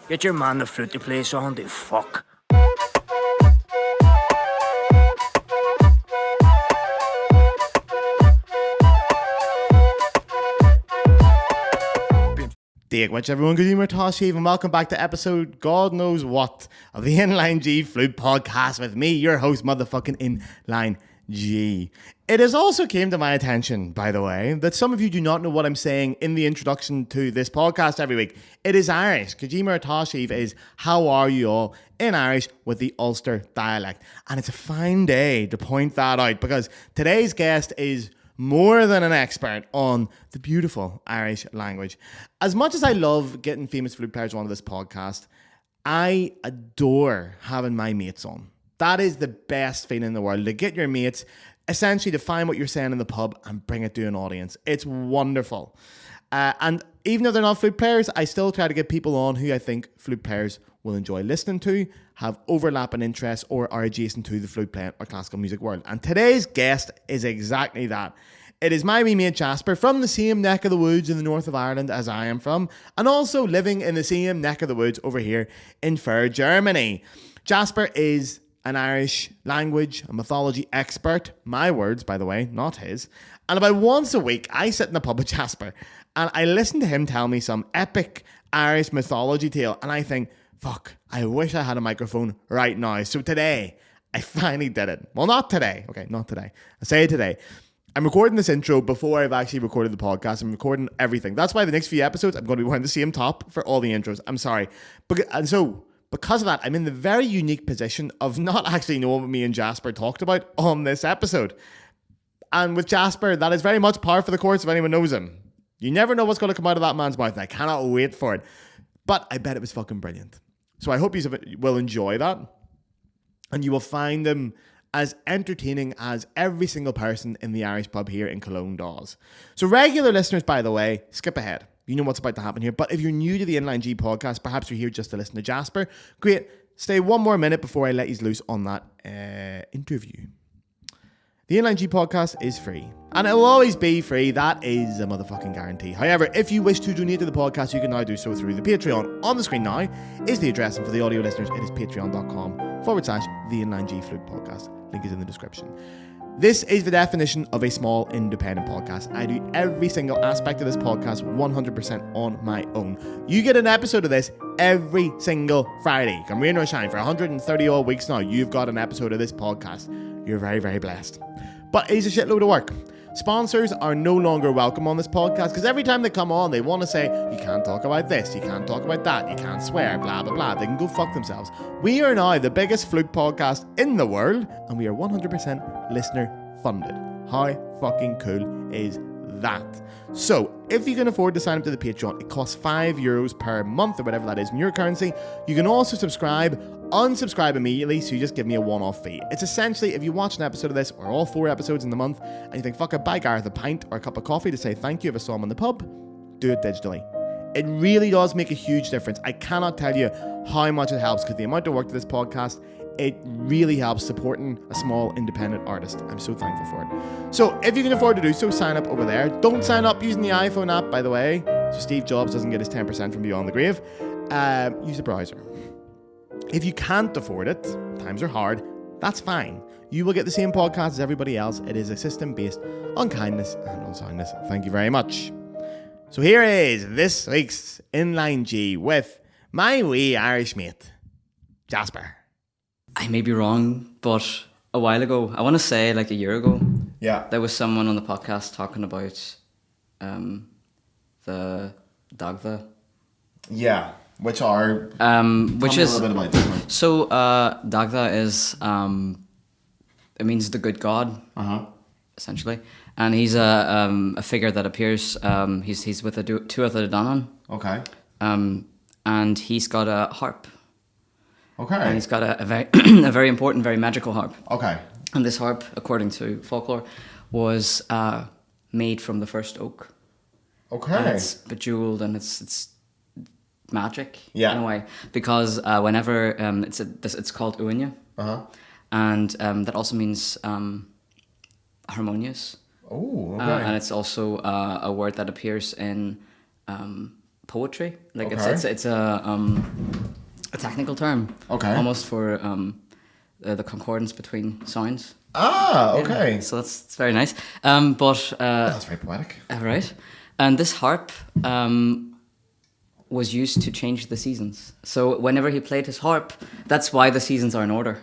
Get your man the flute to play song, the fuck. Dig which everyone, good evening, Tosh, and welcome back to episode God knows what of the Inline G Flute podcast with me, your host, motherfucking Inline G. It has also came to my attention, by the way, that some of you do not know what I'm saying in the introduction to this podcast every week. It is Irish. Kajima Tashiv is how are you all in Irish with the Ulster dialect. And it's a fine day to point that out because today's guest is more than an expert on the beautiful Irish language. As much as I love getting famous flute players onto this podcast, I adore having my mates on. That is the best feeling in the world, to get your mates, essentially to find what you're saying in the pub and bring it to an audience. It's wonderful. And even though they're not flute players, I still try to get people on who I think flute players will enjoy listening to, have overlapping interests, or are adjacent to the flute playing or classical music world. And today's guest is exactly that. It is my wee mate Jasper, from the same neck of the woods in the north of Ireland as I am from, and also living in the same neck of the woods over here in fair Germany. Jasper is an Irish language and mythology expert. My words, by the way, not his. And about once a week, I sit in the pub with Jasper and I listen to him tell me some epic Irish mythology tale. And I think, fuck, I wish I had a microphone right now. So today, I finally did it. Well, not today. Okay, not today. I say today. I'm recording this intro before I've actually recorded the podcast. I'm recording everything. That's why the next few episodes, I'm going to be wearing the same top for all the intros. I'm sorry. Because of that, I'm in the very unique position of not actually knowing what me and Jasper talked about on this episode. And with Jasper, that is very much par for the course if anyone knows him. You never know what's going to come out of that man's mouth, and I cannot wait for it. But I bet it was fucking brilliant. So I hope you will enjoy that. And you will find them as entertaining as every single person in the Irish pub here in Cologne does. So regular listeners, by the way, skip ahead. You know what's about to happen here. But if you're new to the Inline G podcast, perhaps you're here just to listen to Jasper, great. Stay one more minute before I let you loose on that interview. The Inline G podcast is free. And it will always be free. That is a motherfucking guarantee. However, if you wish to donate to the podcast, you can now do so through the Patreon. On the screen now is the address. And for the audio listeners, it is patreon.com/the Inline G Flute podcast. Link is in the description. This is the definition of a small independent podcast. I do every single aspect of this podcast 100% on my own. You get an episode of this every single Friday. Come rain or shine, for 130 odd weeks now, you've got an episode of this podcast. You're very, very blessed. But it is a shitload of work. Sponsors are no longer welcome on this podcast because every time they come on, they want to say, you can't talk about this, you can't talk about that, you can't swear, blah, blah, blah. They can go fuck themselves. We are now the biggest flute podcast in the world, and we are 100% listener funded. How fucking cool is that? So, if you can afford to sign up to the Patreon, it costs €5 per month or whatever that is in your currency. You can also subscribe, unsubscribe immediately, so you just give me a one-off fee. It's essentially, if you watch an episode of this, or all 4 episodes in the month, and you think, fuck it, buy Gareth a pint or a cup of coffee to say thank you if I saw him in the pub, do it digitally. It really does make a huge difference. I cannot tell you how much it helps, because the amount of work to this podcast, it really helps supporting a small independent artist. I'm so thankful for it. So if you can afford to do so, sign up over there. Don't sign up using the iPhone app, by the way, so Steve Jobs doesn't get his 10% from beyond the grave. Use a browser. If you can't afford it, times are hard, that's fine. You will get the same podcast as everybody else. It is a system based on kindness and unsoundness. Thank you very much. So here is this week's Inline G with my wee Irish mate, Jasper. I may be wrong, but a while ago, I want to say like a year ago, there was someone on the podcast talking about the Dagda. Yeah, which are... which is... a little bit about this. So, Dagda is... it means the good god, essentially. And he's a figure that appears... he's with the Tuatha De Danann. Okay. And he's got a harp. Okay. And he's got a very a very important, very magical harp. Okay. And this harp, according to folklore, was made from the first oak. Okay. And it's bejeweled and it's magic in a way, because whenever it's called Uanya, and that also means harmonious. Oh, okay. And it's also a word that appears in poetry. Like Okay. it's a technical term. Okay. Almost for the concordance between sounds. Ah, okay. Yeah, so it's very nice. That's very poetic. Right. And this harp was used to change the seasons. So whenever he played his harp, that's why the seasons are in order.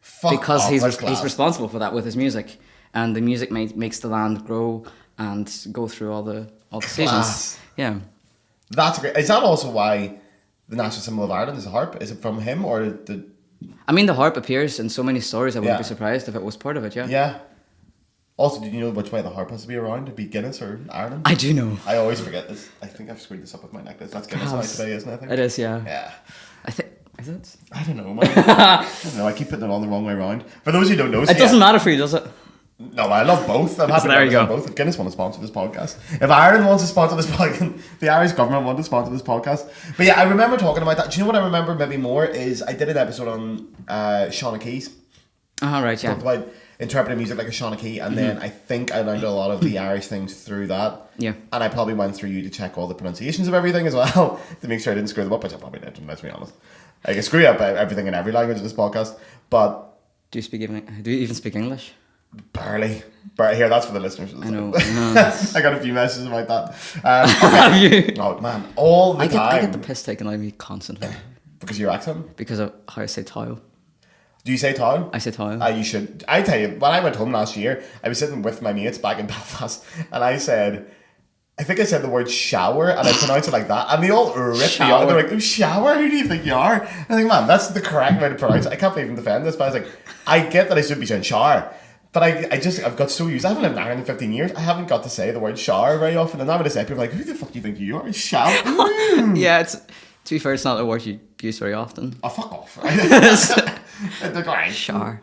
Fuck Because off, he's that's class. responsible for that with his music. And the music makes the land grow and go through all the seasons. Class. Yeah. That's great. Is that also why the national symbol of Ireland is a harp? Is it from him or the... I mean, the harp appears in so many stories, I wouldn't Yeah. be surprised if it was part of it, yeah. Yeah. Also, did you know which way the harp has to be around? To be Guinness or Ireland? I do know. I always forget this. I think I've screwed this up with my necklace. That's Guinness night Perhaps. today, isn't it? I think. It is, yeah. Yeah. I think... Is it? I don't know, man. I don't know. I keep putting it on the wrong way around. For those who don't know, so It doesn't matter for you, does it? No, I love both. I'm happy There to you go. represent both. If Guinness want to sponsor this podcast, if Ireland wants to sponsor this podcast, the Irish government want to sponsor this podcast. But yeah, I remember talking about that. Do you know what I remember maybe more is I did an episode on Shauna Keys. Right, yeah. Talked about interpreting music like a Shauna Key, and then I think I learned a lot of the Irish things through that. Yeah. And I probably went through you to check all the pronunciations of everything as well to make sure I didn't screw them up, which I probably did. Let's be honest. I can screw up everything in every language in this podcast, but Do you even speak English? barely. Here, that's for the listeners. I know. I got a few messages about that. Okay. Have you? Oh man, all the time. I get the piss taken out of me constantly because of your accent. because of how I say tile. Do you say town? I say tile. You should. I tell you, when I went home last year, I was sitting with my mates back in Belfast, and I think I said the word shower, and I pronounced it like that, and they all ripped me Shower. off. They're like, "Oh, shower? Who do you think you are?" I think, man, that's the correct way to pronounce it. I can't even defend this, but I was like, I get that I should be saying shower, but I've got so used. I haven't lived in Ireland in 15 years. I haven't got to say the word shower very often, and now when I say, people are like, "Who the fuck do you think you are? Shower?" Yeah, to be fair, it's not a word you use very often. Oh, fuck off! They're great. Shower.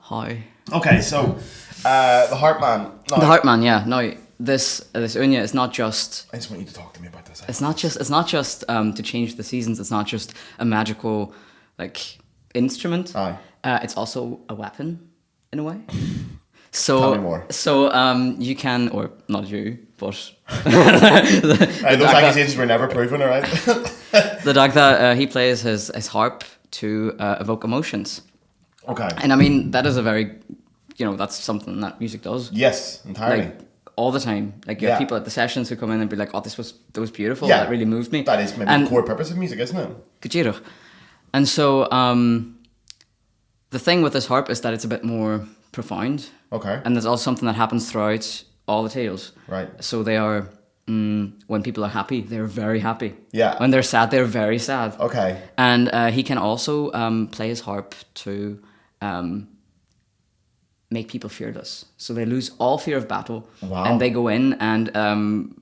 How? Okay, so the Heartman. No, The Harpman, yeah. No, this Unya is not just. I just want you to talk to me about this. It's not just to change the seasons. It's not just a magical like instrument. Aye. It's also a weapon in a way. So Tell me more. So you can, or not you, but Those accusations were never proven, all right? the Dagda, he plays his harp to evoke emotions. Okay. And I mean, that is a very, that's something that music does. Yes, entirely. Like, all the time. Like, you have Yeah. people at the sessions who come in and be like, oh, that was beautiful. Yeah. That really moved me. That is maybe And the core purpose of music, isn't it? Gajirach. And so, the thing with this harp is that it's a bit more profound. Okay. And there's also something that happens throughout all the tales. Right. So they are, when people are happy, they're very happy. Yeah. When they're sad, they're very sad. Okay. And he can also play his harp to make people fearless. So they lose all fear of battle. Wow. And they go in and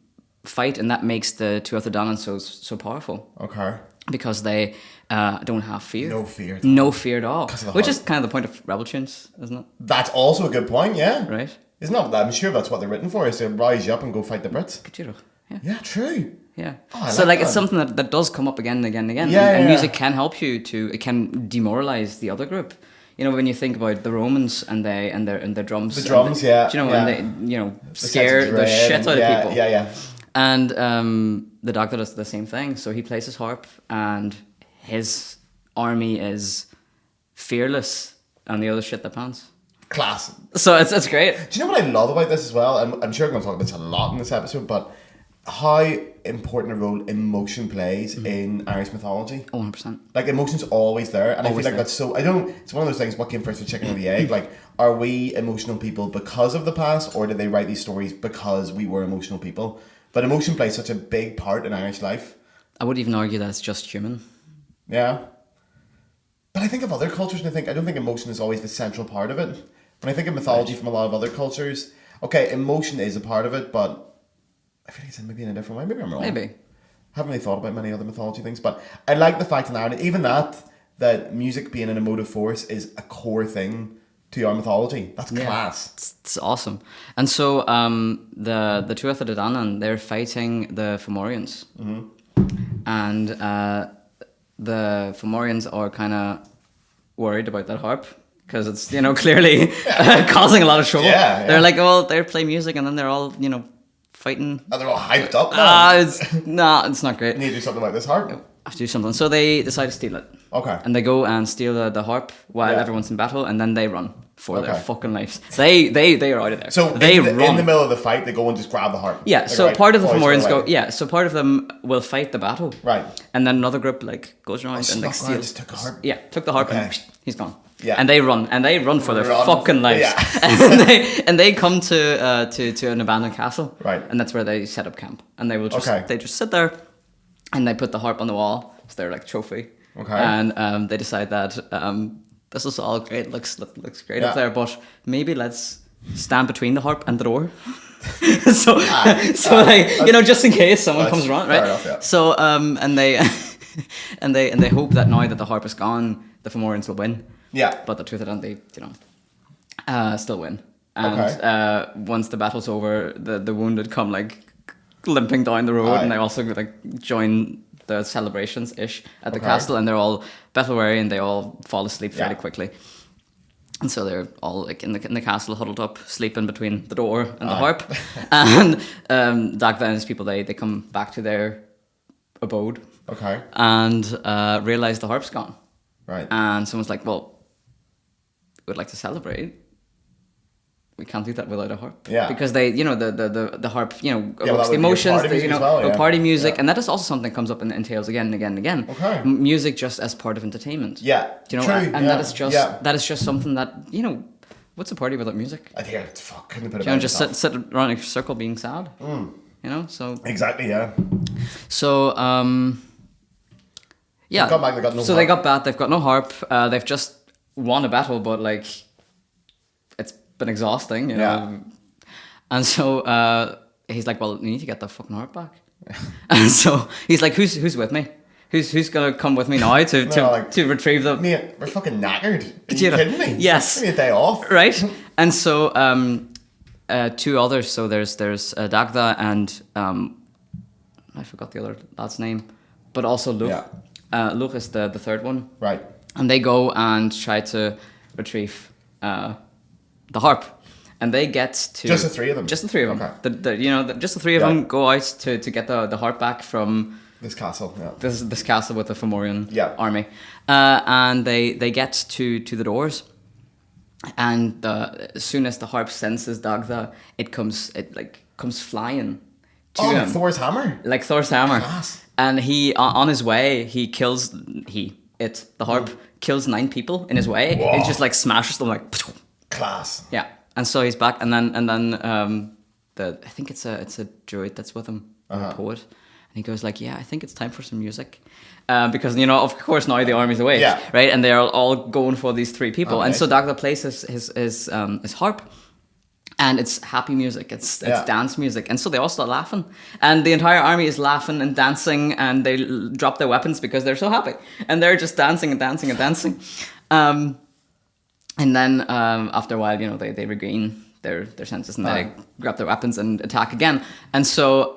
fight, and that makes the Tuatha Dé Danann so powerful. Okay. Because they don't have fear. No fear. No fear at all. of the Which harp. is kind of the point of rebel tunes, isn't it? That's also a good point, yeah. Right? Isn't that, I'm sure that's what they're written for, is to rise you up and go fight the Brits. Gajirach. Yeah. Yeah, true. Yeah. Oh, I So like it's that. something that does come up again and again and again. Yeah, and yeah. music can help you it can demoralize the other group. When you think about the Romans and their drums. The drums, yeah, Do you know, yeah. and they, The sense scare of the dread shit and- out yeah, of people. Yeah, yeah. And the Dagda does the same thing. So he plays his harp, and his army is fearless, and the other shit their pants. Class. So it's great. Do you know what I love about this as well? I'm sure I'm going to talk about this a lot in this episode, but how important a role emotion plays in Irish mythology. 100%. Like, emotion's always there, and Always I feel like there. it's one of those things, what came first, the chicken or the egg? Like, are we emotional people because of the past, or did they write these stories because we were emotional people? But emotion plays such a big part in Irish life. I would even argue that it's just human. Yeah. But I think of other cultures, and I don't think emotion is always the central part of it. When I think of mythology from a lot of other cultures, okay, emotion is a part of it, but I feel like it's maybe in a different way. Maybe I'm wrong. Maybe. Haven't really thought about many other mythology things, but I like the fact in Ireland, even that music being an emotive force is a core thing to our mythology. That's class. It's awesome. And so the Tuatha Dé Danann, they're fighting the Fomorians. Mm-hmm. And the Fomorians are kind of worried about that harp because it's, clearly causing a lot of trouble. Yeah, yeah. They're like, well, they play music and then they're all, fighting. And they're all hyped up now. It's not great. You need to do something like this harp. I have to do something. So they decide to steal it. Okay. And they go and steal the harp while everyone's in battle, and then they run for their Okay. fucking lives. They are out of there. So they in run. the middle of the fight, they go and just grab the harp. Yeah, Like, so right, part of the boys, Fomorians go go. away. Yeah, so part of them will fight the battle. Right. And then another group like goes around and like snuck around, steals. just took the harp. Yeah, took the harp Okay. and he's gone. Yeah. And they run for their Run. fucking lives. Yeah. and they come to an abandoned castle. Right. And that's where they set up camp. And they will just Okay. they just sit there, and they put the harp on the wall. It's their like trophy. Okay. And they decide that this is all great, looks great up Yeah. there, but maybe let's stand between the harp and the door. so just in case someone comes around, fair right? enough, yeah. So and they and they hope that now that the harp is gone, the Fomorians will win. Yeah. But the truth of it, they still win. And Okay. once the battle's over, the wounded come like limping down the road, Aye. and they also like join the celebrations ish at the Okay. castle, and they're all battle weary and they all fall asleep fairly Yeah. quickly. And so they're all like in the castle, huddled up, sleeping between the door and the Aye. harp. And Dagda and his people, they come back to their abode Okay. and realize the harp's gone. Right. And someone's like, well, we'd like to celebrate. We can't do that without a harp. Yeah. Because they, the harp, well, evokes that the would be emotions, party music as well, yeah. party music. Yeah. And that is also something that comes up in Tales again and again and again. Okay. Music just as part of entertainment. Yeah. Do you know, True. and yeah. that is just something that, what's a party without music? I think couldn't put it You know, better just myself. sit around in a circle being sad. So Exactly. Yeah. So, yeah. They got back, they got no so they harp. got back. They've got no harp. They've just won a battle, but like, it's been exhausting, you know. Yeah. And so he's like, "Well, you need to get the fucking harp back." And so he's like, "Who's with me? Who's gonna come with me now to retrieve the Mate, we're fucking knackered. Are Do you you know- kidding me? Yes. Give me a day off. right?" And so two others. So there's Dagda and I forgot the other lad's name, but also Lugh. Yeah. Lugh is the third one. Right. And they go and try to retrieve the harp, and they get to Just the three of them? Just the three of them. Okay. Just the three of Yeah. them go out to get the harp back from This castle. Yeah. this castle with the Fomorian Yeah. army, and they get to the doors, and as soon as the harp senses Dagda, it comes flying to Oh, him Thor's hammer. like Thor's hammer. Class. And he on his way he kills the harp kills 9 people in his way. Whoa. It just like smashes them like Class. yeah. And so he's back, and then I think it's a druid that's with him, or a poet, and he goes like, yeah, I think it's time for some music, because of course now the army's away, Yeah. right, and they're all going for these 3 people, Okay. and so Dagda plays his harp. And it's happy music, it's Yeah. dance music, and so they all start laughing, and the entire army is laughing and dancing, and they drop their weapons because they're so happy, and they're just dancing and dancing and dancing. And then after a while, they regain their senses, and they grab their weapons and attack again. And so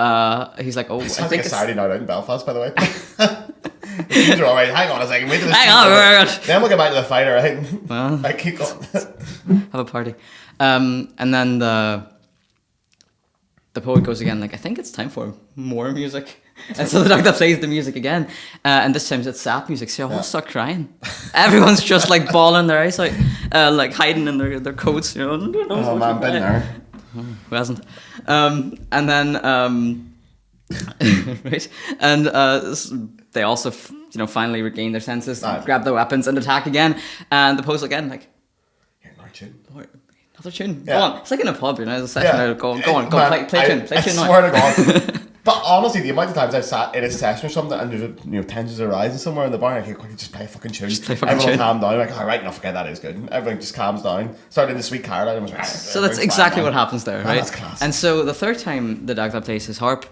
he's like, "Oh, It I sounds think like a it's Saturday night out in Belfast, by the way. These are all right. Hang on a second. Wait till this hang on, Then we'll get back to the fight, all right? Well. I keep going. have a party." And then the poet goes again, like, I think it's time for more music. And so the Dagda plays the music again, and this time it's sad music, so they all start crying. Everyone's just like bawling their eyes out, like hiding in their coats, Oh man, been there. Who hasn't? And then right, and they also finally regain their senses, grab their weapons and attack again. And the post again like, Here, no tune. another tune. Yeah. Go on. It's like in a pub, there's a session there. Go on, Man, play tune I now. swear to God. But honestly, the amount of times I've sat in a session or something and there's tensions are rising somewhere in the bar, and I go, quickly just play a fucking tune. play a fucking Everyone tune. calm down. Like, all right, no, forget that is good. Everyone just calms down. Started the Sweet Caroline. And was, So that's exactly what happens there, right? That's class. And so the third time the Dagda plays his harp,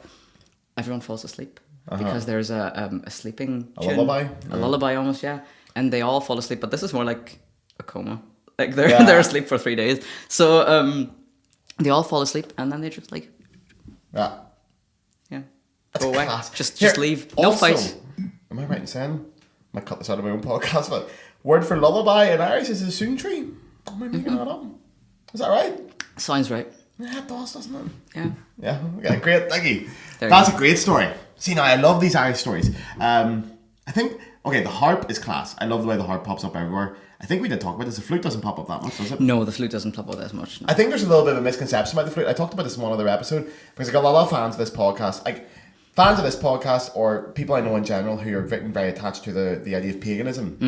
everyone falls asleep because there's a sleeping tune. lullaby? A lullaby almost, yeah. And they all fall asleep, but this is more like a coma. Like they're Yeah. they're asleep for 3 days. So they all fall asleep, and then they just like Yeah. go away. Class. Just Here, leave. No also, fight. Am I right in saying? I might cut this out of my own podcast, but word for lullaby in Irish is a soon tree. Am I making that up? Is that right? Sounds right. Yeah, it does, doesn't it? Yeah. Yeah, okay, great, thank you. There That's you a great story. See, now I love these Irish stories. I think, okay, the harp is class. I love the way the harp pops up everywhere. I think we did talk about this. The flute doesn't pop up that much, does it? No, the flute doesn't pop out as much. No. I think there's a little bit of a misconception about the flute. I talked about this in one other episode because I got a lot of fans of this podcast. Like, fans of this podcast or people I know in general who are very attached to the idea of paganism.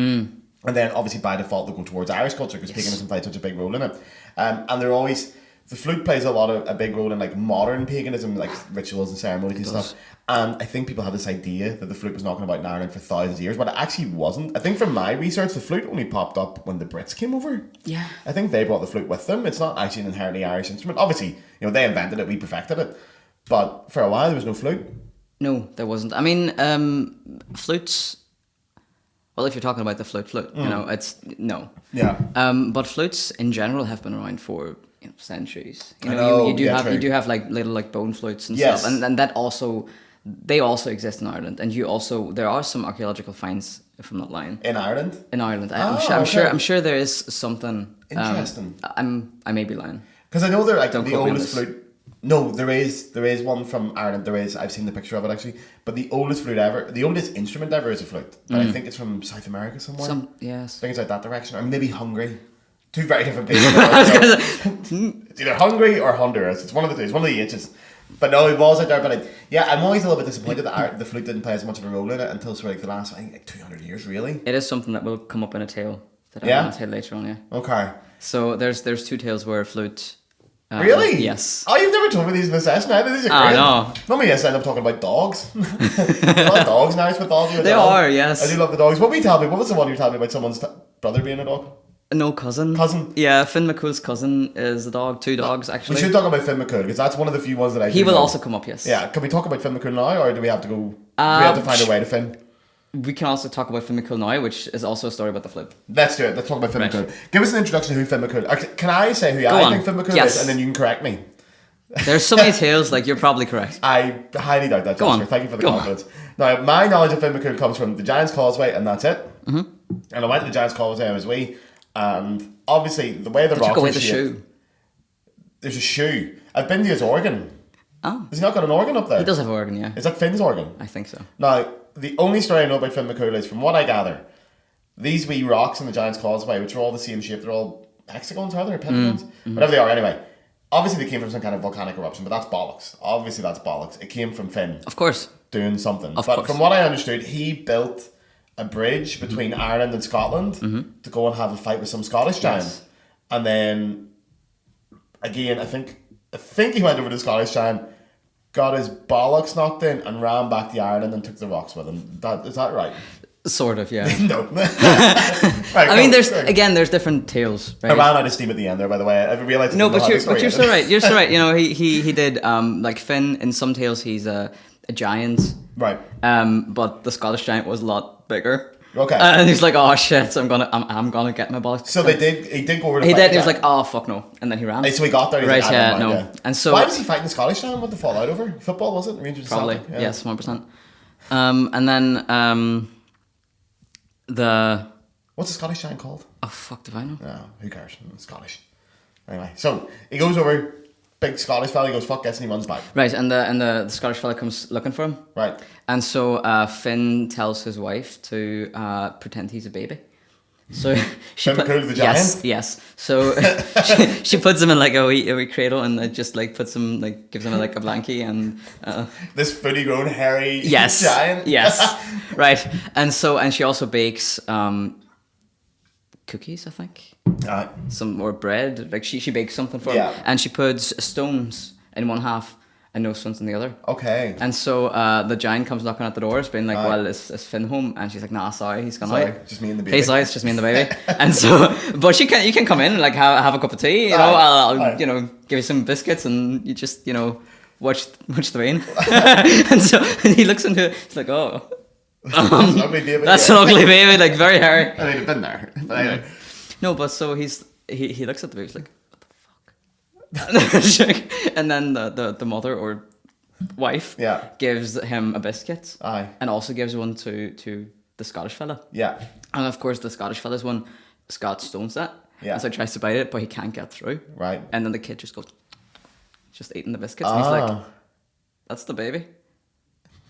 And then obviously by default they go towards Irish culture because paganism plays such a big role in it. And they're always... The flute plays a big role in like modern paganism, like rituals and ceremonies and stuff. And I think people have this idea that the flute was knocking about in Ireland for thousands of years, but it actually wasn't. I think from my research, the flute only popped up when the Brits came over. Yeah. I think they brought the flute with them. It's not actually an inherently Irish instrument. Obviously, you know, they invented it, we perfected it. But for a while, there was no flute. No, there wasn't. I mean, flutes... Well, if you're talking about the flute, you know, it's... No. Yeah. But flutes, in general, have been around for... centuries. True. You do have like little like bone flutes and stuff, and that also they also exist in Ireland. And there are some archaeological finds, if I'm not lying, In Ireland. I'm sure there is something Interesting. I may be lying Because I know they're like Don't the quote me on oldest this. flute. No, there is one from Ireland. I've seen the picture of it actually. But the oldest flute ever, the oldest instrument ever is a flute. But I think it's from South America somewhere. Yes. I think it's out that direction, or maybe Hungary. Two very different places. It's either Hungary or Honduras. It's one of the two. It's one of the H's. But no, it was out there. But I'm always a little bit disappointed that the flute didn't play as much of a role in it until sort of like the last, I think, like 200 years, really. It is something that will come up in a tale that I'm going to tell later on. Yeah. Okay. So there's two tales where flute. Really? Yes. Oh, you've never told me these in the session either. These are great. No. Normally I end up talking about dogs. A lot of dogs now. It's mythology. They are, yes. I do love the dogs. What were you telling me? What was the one you were telling me about someone's brother being a dog? No, cousin. Cousin? Yeah, Finn MacCool's cousin is a dog. Two dogs, actually. We should talk about Finn MacCool because that's one of the few ones that I He will also come up, yes. Yeah, can we talk about Finn MacCool now or do we have to go... do we have to find a way to Finn? We can also talk about Finn MacCool now, which is also a story about the flute. Let's do it. Let's talk about Finn Right. MacCool. Give us an introduction to who Finn MacCool... Can I say who I on. think Finn MacCool Yes. is and then you can correct me? There's so many tales, like, you're probably correct. I highly doubt that, Go Jasper. on. Thank you for the Go on. confidence. Now, my knowledge of Finn MacCool comes from the Giant's Causeway, and that's it. Mm-hmm. And I went to the Giant's Causeway when I was wee, and obviously the way the They rocks took away are the shaped- shoe. There's a shoe. I've been to his organ. Oh. Has he not got an organ up there? He does have an organ, yeah. Is that Finn's organ? I think so. Now, the only story I know about Finn MacCool is, from what I gather, these wee rocks in the Giant's Causeway, which are all the same shape, they're all hexagons, are they? Or pentagons? Whatever they are, anyway. Obviously they came from some kind of volcanic eruption, but that's bollocks. Obviously that's bollocks. It came from Finn Of course. doing something. Of But course. from what I understood, he built a bridge between Ireland and Scotland to go and have a fight with some Scottish giant. Yes. And then, again, I think he went over to the Scottish giant, got his bollocks knocked in, and ran back to Ireland and took the rocks with him. Is that right? Sort of, yeah. No. Right, I mean, go. there's different tales, right? I ran out of steam at the end there, by the way. I realised. No, but you're so right. You're so right. You know, he did like Finn in some tales. He's a giant, Right. but the Scottish giant was a lot bigger. Okay. And he's like, oh shit, I'm gonna get my bollocks. So he did go over to He fight did. the He was giant. like, oh fuck no, and then he ran. So he got there. He's Right, like, yeah, never mind, no. And so- why was he fighting the Scottish giant? What the fall out over? Football, was it? Rangers Probably, Celtic? Yeah. yes, 100%. And then the What's the Scottish giant called? oh fuck, do I know? No, who cares? It's Scottish. Anyway, so he goes over, big Scottish fella, he goes, fuck this, and he runs back. Right, and the Scottish fella comes looking for him. Right. And so Finn tells his wife to pretend he's a baby. So Finn MacCool the giant? Yes. So she puts him in like a wee cradle and it just like puts him like gives him like a blankie and This fully grown, hairy yes, giant. yes, right. And she also bakes cookies, I think, some or bread. Like she bakes something for him, Yeah. and she puts stones in one half and no stones in the other. Okay. And so the giant comes knocking at the doors, being like, Aye. well, is Finn home? And she's like, nah, sorry, he's gone Sorry, out. just me and the baby. Hey, sorry, it's just me and the baby. And so, but you can come in and like have a cup of tea, you know, Aye. I'll Aye. you know, give you some biscuits and you just, you know, watch the rain. And so he looks into it, he's like, oh. That's an ugly baby. That's an ugly baby, like very hairy. I mean, I've been there. But anyway. No, but so he looks at the baby, he's like, what the fuck? And then the mother or wife Yeah. gives him a biscuit. Aye. And also gives one to the Scottish fella. Yeah. And of course the Scottish fella's one, Scott stones that. Yeah. And so he tries to bite it, but he can't get through. Right. And then the kid just goes just eating the biscuits. And he's like, that's the baby.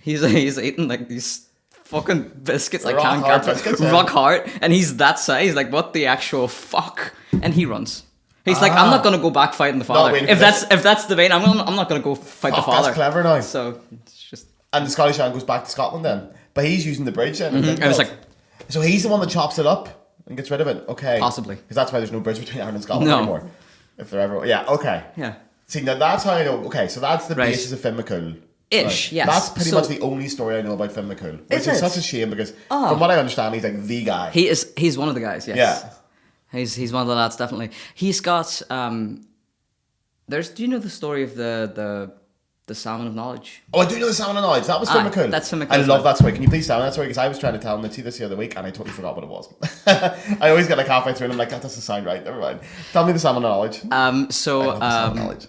He's eating like these fucking biscuits. Rock hard biscuits, yeah. Rock hard. And he's that size. Like, what the actual fuck? And he runs. He's like, I'm not gonna go back fighting the father. If that's the vein, I'm not gonna go fight the father. That's clever now. So it's just. And the Scottish man goes back to Scotland then, but he's using the bridge then. And it's like, so he's the one that chops it up and gets rid of it. Okay, possibly, because that's why there's no bridge between Ireland and Scotland anymore. If there ever, yeah, okay, yeah. See, now that's how I know. Okay, so that's the Right. basis of Finn MacCool. Ish, yes. That's pretty much the only story I know about Finn MacCool, which is it? such a shame because from what I understand, he's like the guy. He's one of the guys. Yes. Yeah. He's one of the lads, definitely. He's got do you know the story of the Salmon of Knowledge? Oh, I do know the Salmon of Knowledge. That was Finn MacCool. That's Finn MacCool. I love that story. Can you please tell me that story? Because I was trying to tell Mitzi this the other week and I totally forgot what it was. I always get like halfway through and I'm like, that doesn't sound right. Never mind. Tell me the Salmon of Knowledge.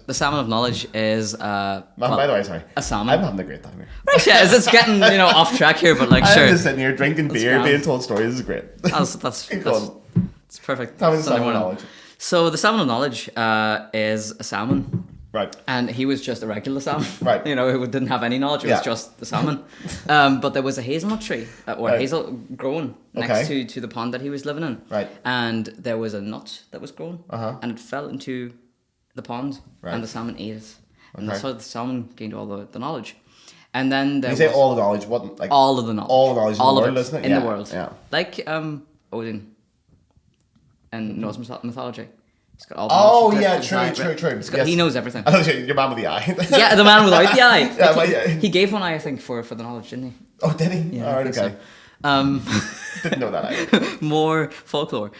The Salmon of Knowledge is by the way, sorry. A salmon. I'm having a great time here. Right, yeah, it's getting off track here, but like sure. I'm just sitting here drinking beer, grand. being told stories. This is great. That's it's perfect. Tell me the Sunday Salmon of morning. Knowledge. So the Salmon of Knowledge is a salmon. Right. And he was just a regular salmon. Right. Who didn't have any knowledge. It was just the salmon. But there was a hazelnut tree, or hazel growing next to the pond that he was living in. Right. And there was a nut that was growing. And it fell into the pond. Right. And the salmon ate it. And that's how the salmon gained all the knowledge. And then there you say all the knowledge, what like all of the knowledge. All the knowledge in the world, isn't it? In the world. Yeah. Like Odin and Norse mythology. He's got all the knowledge. True. He knows everything. I know your man with the eye. Yeah, the man without the eye. Yeah, he gave one eye, I think, for the knowledge, didn't he? Oh, did he? Yeah, all right, okay. So. Didn't know that either. More folklore.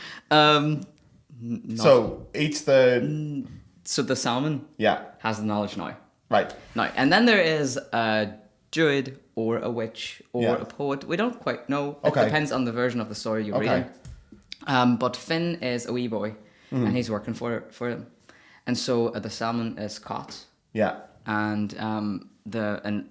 So eats the. So the salmon. Yeah. Has the knowledge now. Right. Now, and then there is a druid or a witch or a poet. We don't quite know. It depends on the version of the story you're reading. But Finn is a wee boy. And he's working for them, and so the salmon is caught. Yeah. And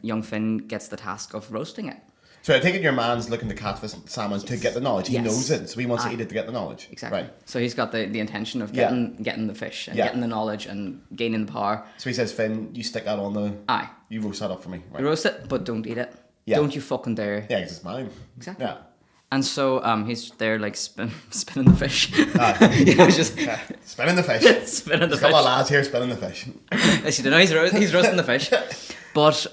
young Finn gets the task of roasting it. So I take it your man's looking to catch the salmon to get the knowledge. He knows it, so he wants to eat it to get the knowledge. Exactly. Right. So he's got the intention of getting the fish and getting the knowledge and gaining the power. So he says, Finn, you stick that on the. Aye. You roast that up for me. Right. You roast it, but don't eat it. Yeah. Don't you fucking dare. Yeah, because it's mine. Exactly. Yeah. And so he's there like spinning the fish. Just spinning the fish. Spinning the fish. Got my lads here spinning the fish. As you don't know, he's roasting the fish, but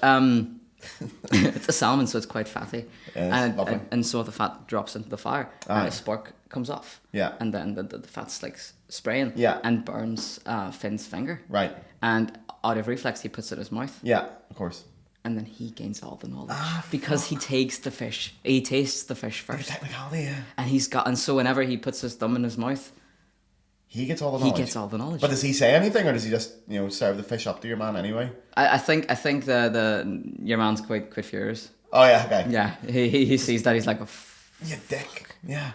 it's a salmon, so it's quite fatty, and so the fat drops into the fire, and a spark comes off. Yeah. And then the fat's like spraying. Yeah. And burns Finn's finger. Right. And out of reflex, he puts it in his mouth. Yeah, of course. And then he gains all the knowledge because he takes the fish. He tastes the fish first. Technicality, yeah. And so whenever he puts his thumb in his mouth, he gets all the knowledge. He gets all the knowledge. But does he say anything, or does he just serve the fish up to your man anyway? I think your man's quite furious. Oh yeah, okay. Yeah, he sees that, he's like, you dick. Yeah.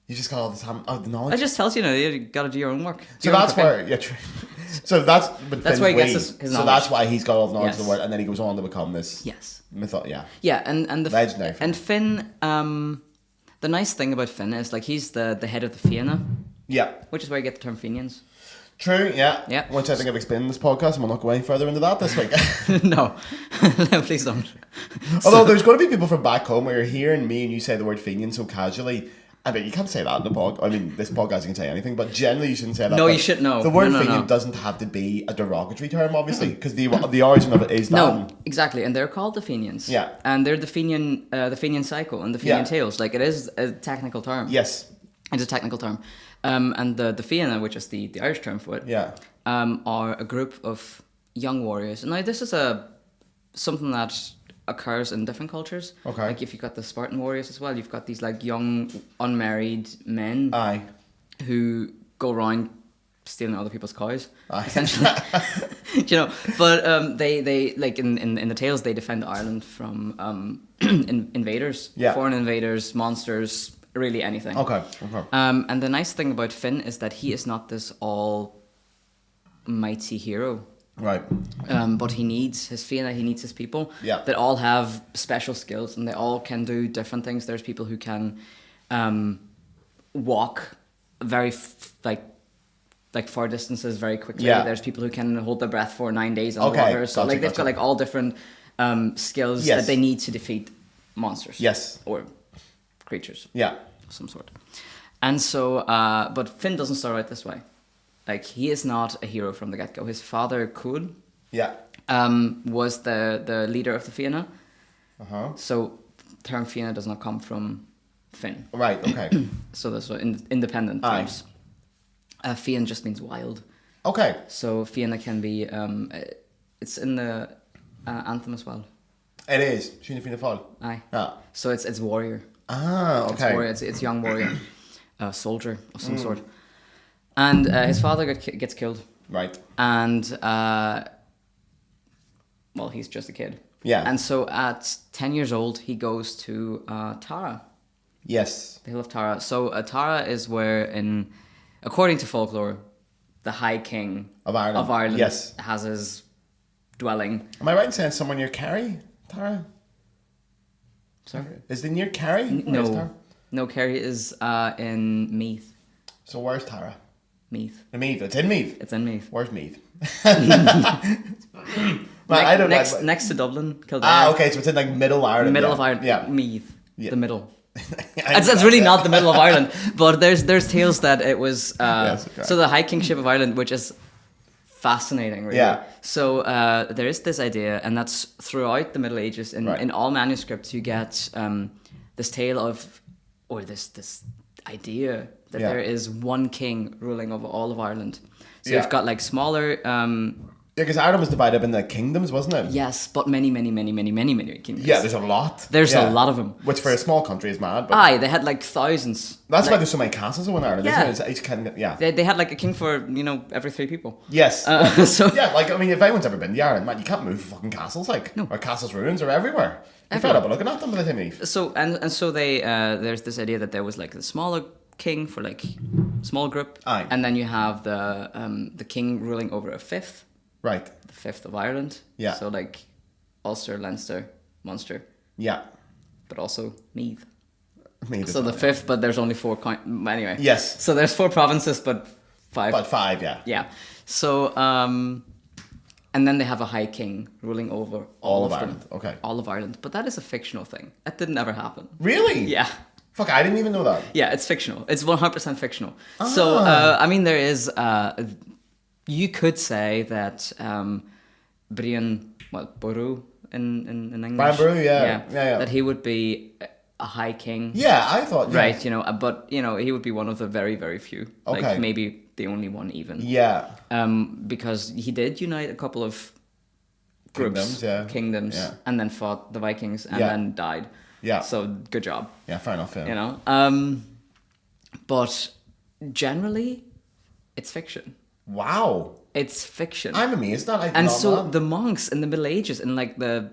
You just got all the knowledge. It just tells you, you got to do your own work. So that's where, true. So that's where he gets his knowledge. So that's why he's got all the knowledge of the world, and then he goes on to become this. Yes. Yeah, and the legendary. And Finn, the nice thing about Finn is like he's the head of the Fianna. Yeah. Which is where you get the term Fenians. True, yeah. Yeah. Which I think I've explained in this podcast, and we'll not go any further into that this week. No, please don't. Although there's going to be people from back home where you're hearing me and you say the word Fenian so casually. I mean, you can't say that in the podcast. I mean, this podcast you can say anything, but generally you shouldn't say that. No, you should know. The word Fenian doesn't have to be a derogatory term, obviously, because the origin of it is that. No, exactly, and they're called the Fenians. Yeah. And they're the Fenian cycle and the Fenian tales. Like, it is a technical term. Yes. It's a technical term. And the Fianna, which is the Irish term for it, are a group of young warriors. And now this is something that occurs in different cultures. Okay. Like if you've got the Spartan warriors as well, you've got these like young unmarried men who go around stealing other people's cows, essentially. But they like in the tales they defend Ireland from invaders, foreign invaders, monsters, really anything. Okay. And the nice thing about Finn is that he is not this almighty hero. Right. But he needs his Fianna, he needs his people that all have special skills and they all can do different things. There's people who can walk very like far distances very quickly. Yeah. There's people who can hold their breath for 9 days underwater. So Gotcha, like they've got like all different skills that they need to defeat monsters. Yes. Or creatures. Yeah. Of some sort. And so, but Finn doesn't start out this way. Like, he is not a hero from the get-go. His father, Cúl, Yeah. was the leader of the Fianna. Uh-huh. So, the term Fianna does not come from Finn. Right, okay. So, that's what independent Aye. terms. Fiann just means wild. Okay. So, Fianna can be, it's in the anthem as well. It is. Siúna Fianna Fáil. Aye. Yeah. So, it's warrior. Ah, okay. It's warrior. It's young warrior. Soldier of some sort. And his father gets killed. Right. And, well, he's just a kid. Yeah. And so at 10 years old, he goes to Tara, Yes. the Hill of Tara. So Tara is where, according to folklore, the High King Of Ireland. Yes. has his dwelling. Am I right in saying somewhere near Kerry, Tara? Sorry? Is it near Kerry? Where is Tara? No, Kerry is in Meath. So where's Tara? Meath. In Meath. It's in Meath. It's in Meath. Where's Meath? I don't know. Next to Dublin, Kildare. Ah, okay, so it's in like middle Ireland. Middle yeah. of Ireland. Yeah. Meath. Yeah. The middle. It's really not the middle of Ireland, but there's tales that it was Yes, okay. so the High Kingship of Ireland, which is fascinating, really. Yeah. So there is this idea, and that's throughout the Middle Ages. In all manuscripts, you get this tale of, or this idea that there is one king ruling over all of Ireland. So you've got like smaller. Yeah, because Ireland was divided up into kingdoms, wasn't it? Yes, but many kingdoms. Yeah, there's a lot. There's Yeah. a lot of them. Which for a small country is mad. But Aye, they had like thousands. that's like, why there's so many castles in Ireland, Yeah. isn't it? It's each kind of, yeah. They had like a king for, every 3 people. Yes. So Yeah, like, I mean, if anyone's ever been to Ireland, man, you can't move fucking castles, like. No. Or castles' ruins are everywhere. You're fed up of looking at them by the time you leave. So and so they there's this idea that there was like a smaller king for like small group, Aye. and then you have the king ruling over a fifth, Right. the fifth of Ireland. Yeah. So like Ulster, Leinster, Munster, Yeah. but also Meath. Meath So is the not- fifth, but there's only 4 anyway. Yes. So there's 4 provinces, but 5. But 5, yeah. Yeah. So and then they have a high king ruling over all of them. Ireland. Okay. All of Ireland, but that is a fictional thing. That didn't ever happen. Really? Yeah. Fuck, I didn't even know that. Yeah, it's fictional. It's 100% fictional. So, I mean, there is... you could say that Brian... Boru in English? Brian Boru, yeah. That he would be a high king. Yeah, I thought, yeah. Right, but, he would be one of the very, very few. Okay. Like, maybe the only one even. Yeah. Because he did unite a couple of groups, kingdoms, Yeah. and then fought the Vikings, and Yeah. then died. Yeah. So, good job. Yeah, fair enough, yeah. But generally, it's fiction. Wow. It's fiction. I'm amazed at that. And so the monks in the Middle Ages, in like the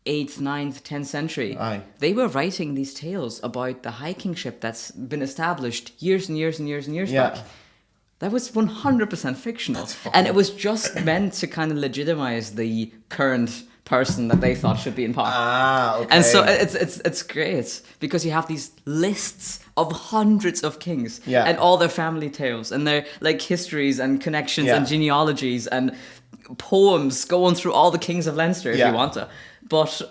8th, 9th, 10th century, Aye. they were writing these tales about the high kingship that's been established years and years and years and years Yeah. back. That was 100% fictional. And it was just meant to kind of legitimize the current person that they thought should be in power. Ah, okay. And so it's great because you have these lists of hundreds of kings and all their family tales and their like histories and connections and genealogies and poems going through all the kings of Leinster if you want to. But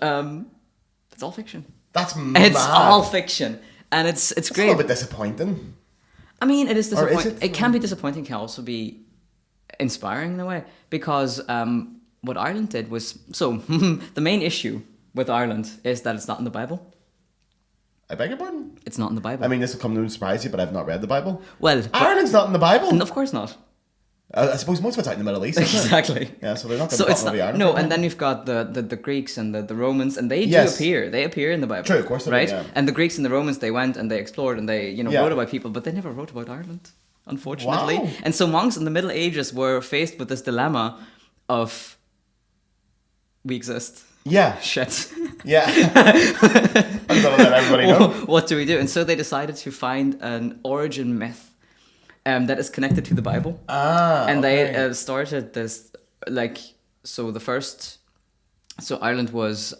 it's all fiction. That's mad. It's all fiction. And it's It's great. a little bit disappointing. I mean, it is Or is disappointing. it? It can be disappointing, can also be inspiring in a way. Because what Ireland did was... So, the main issue with Ireland is that it's not in the Bible. I beg your pardon? It's not in the Bible. I mean, this will come to surprise you, but I've not read the Bible. Well... Ireland's not in the Bible? And of course not. I suppose most of it's out in the Middle East, isn't it? Exactly. Yeah, so they're not going So to it's talk not... about Ireland. No, and then you've got the Greeks and the Romans, and they do Yes. appear. They appear in the Bible. True, of course they do, right? yeah. And the Greeks and the Romans, they went and they explored and they, Yeah. wrote about people, but they never wrote about Ireland, unfortunately. Wow. And so monks in the Middle Ages were faced with this dilemma of... We exist. Yeah. Shit. Yeah. I'm going to let everybody know. What do we do? And so they decided to find an origin myth that is connected to the Bible. And they started this, like, so the first, so Ireland was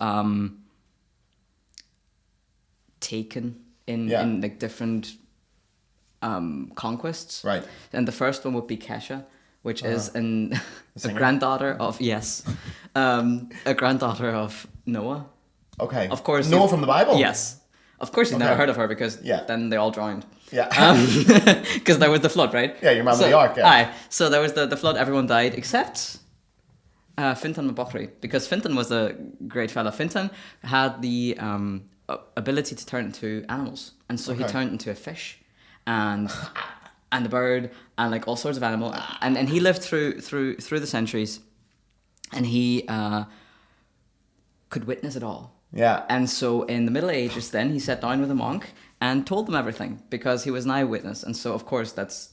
taken in like different conquests. Right. And the first one would be Kesha, which is a singer? granddaughter of a granddaughter of Noah. Okay. Of course. Noah from the Bible? Yes. Of course, you've never heard of her because then they all drowned. Yeah. Because there was the flood, right? Yeah, your man with the ark, yeah. Aye. So there was the flood, everyone died except Fintan McBochry, because Fintan was a great fella. Fintan had the ability to turn into animals, and so he turned into a fish and a bird and like all sorts of animal, and he lived through the centuries, and he could witness it all. Yeah. And so in the Middle Ages then he sat down with a monk and told them everything because he was an eyewitness, and so of course that's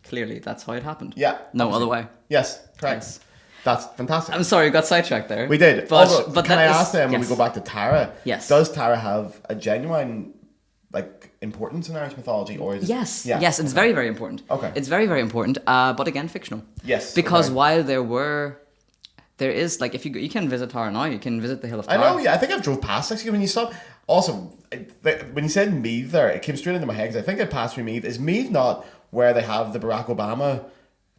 clearly that's how it happened. Yeah. No other way. Yes, correct. Yes. That's fantastic. I'm sorry, we got sidetracked there. We did. But can I ask them when we go back to Tara? Yes. Does Tara have a genuine importance in Irish mythology, or is yes, it's very, very important. Okay. It's very, very important, but again, fictional. Yes. Because while there is like if you can visit Tara now, you can visit the Hill of Tara. I know. Yeah, I think I've drove past actually when you stop. Also, when you said Meath there, it came straight into my head because I think I passed through Meath. Is Meath not where they have the Barack Obama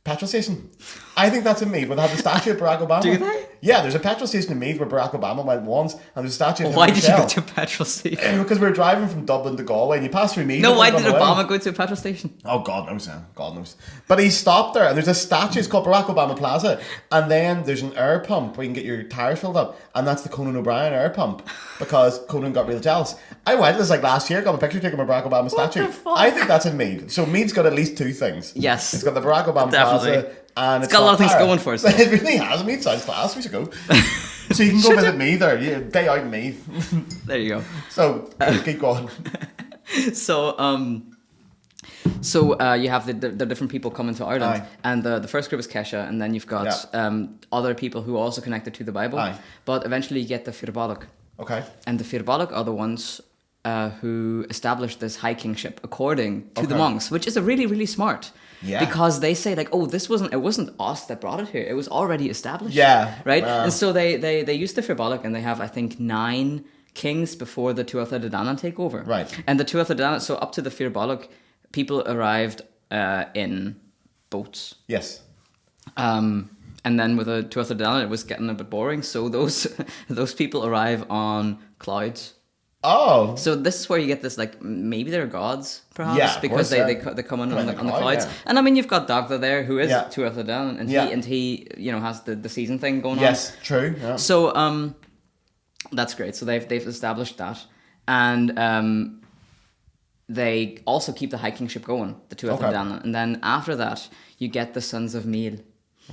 petrol station? I think that's in Meath, where they have the statue of Barack Obama. Do they? Yeah, there's a petrol station in Meath where Barack Obama went once, and there's a statue of him. Why did you go Michelle. to a petrol station? Because we were driving from Dublin to Galway, and you pass through Meath. No, why on did the way. Obama go to a petrol station? Oh, God knows, yeah. God knows. But he stopped there, and there's a statue, it's called Barack Obama Plaza, and then there's an air pump where you can get your tires filled up, and that's the Conan O'Brien air pump, because Conan got real jealous. I went this last year, got my picture taken with Barack Obama statue. the fuck? I think that's in Meath. So Meath's got at least two things. Yes. It's got the Barack Obama Definitely. Plaza, and It's got a lot of things Tara. going for it. It really has. Meath sounds class. We should go. So you can go visit Meath, or day out in Meath. There you go. So keep going. So you have the different people coming to Ireland. Aye. And the first group is Kesha, and then you've got other people who are also connected to the Bible. Aye. But eventually you get the Firbolg. Okay. And the Firbolg are the ones who established this high kingship according to the Okay. monks, which is a really, really smart. Yeah. Because they say like, oh, it wasn't us that brought it here. It was already established. Yeah. Right? And so they use the Firbolg, and they have, I think, 9 kings before the Tuatha De Danann take over. Right. And the Tuatha De Danann, so up to the Firbolg, people arrived in boats. Yes. And then with the Tuatha De Danann, it was getting a bit boring. So those people arrive on clouds. Oh. So this is where you get this, like, maybe they're gods, perhaps, Yeah, of because course, they come in on the cloud, clouds. yeah. And I mean, you've got Dagda there, who is Yeah. Tuatha De Danann, and Yeah. he has the season thing going on. Yes, true. Yeah. So that's great. So they've established that, and they also keep the high kingship going, the Tuatha De Okay. Danann, and then after that you get the sons of Meal,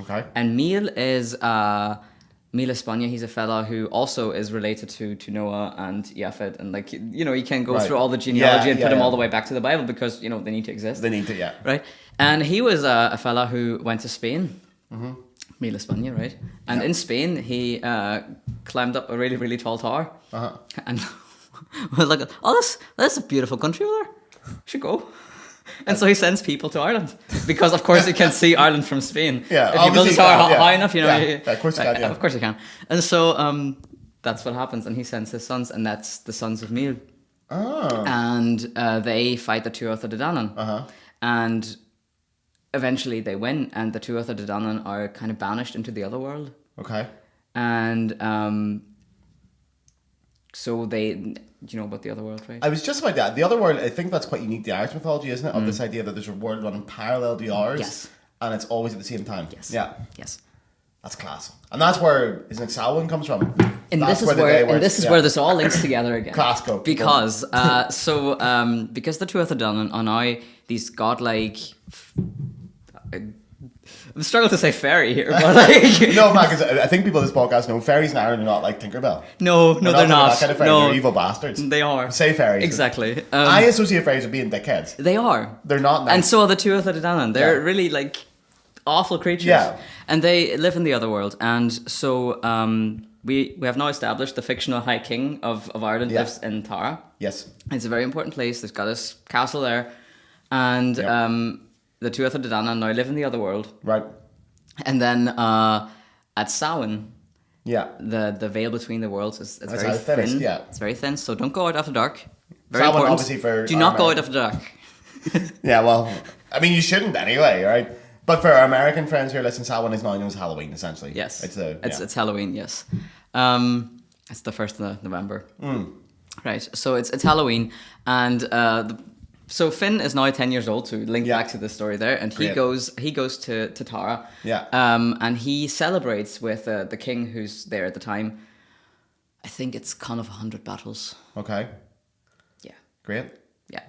Okay. and Meal is Meal Espana. He's a fella who also is related to Noah and Japhet, and like you can go Right. through all the genealogy and put them yeah. all the way back to the Bible because they need to exist. They need to, yeah. Right, and he was a fella who went to Spain, Mil España, right? And in Spain, he climbed up a really, really tall tower, and was like, "Oh, that's a beautiful country over there. Should go." And so he sends people to Ireland because, of course, you can see Ireland from Spain. Yeah, if you build a obviously tower you can, yeah. high enough, Yeah, of course you can, yeah. Of course you can. And so that's what happens, and he sends his sons, and that's the sons of Meal. Oh. And they fight the Tuatha De Danann. And eventually they win, and the Tuatha De Danann are kind of banished into the other world. Okay. And so they, do you know about the other world, right? I was just about that. The other world, I think that's quite unique to Irish mythology, isn't it? Of this idea that there's a world running parallel to ours. Yes. And it's always at the same time. Yes. Yeah. Yes. That's class. And that's where, isn't it, Samhain comes from? And That's this is the where, day and this is yeah. where this all links together again. Class go. Because because the Tuatha De Danann are now these godlike. I'm struggling to say fairy here, but like No, man, because I think people in this podcast know fairies in Ireland are not like Tinkerbell. no, they're not. That kind of fairy. No, They're evil bastards. they are. Say fairies. Exactly. I associate fairies with being dickheads. They are. They're not nice. And so are the Tuatha De Danann. They're Yeah. really like awful creatures. Yeah. And they live in the other world. And so we have now established the fictional High King of Ireland Yeah. lives in Tara. Yes. It's a very important place. They've got this castle there. And Yep. the Tuatha De Danann now live in the other world. Right. And then at Samhain, Yeah. the veil between the worlds is That's very how it's finished, thin. yeah. It's very thin, so don't go out after dark. Very Samhain, important. obviously, for Do our not go out American- after dark. Yeah, well, I mean, you shouldn't anyway, right? But for our American friends who are listening, Samhain is now known as Halloween, essentially. Yes, It's it's Halloween. Yes, it's the 1st of November. Right, so it's Halloween, and so Finn is now 10 years old. To link back to the story there, and he goes to Tara. Yeah. And he celebrates with the king who's there at the time. I think it's kind of 100 battles. Okay. Yeah. Great. Yeah.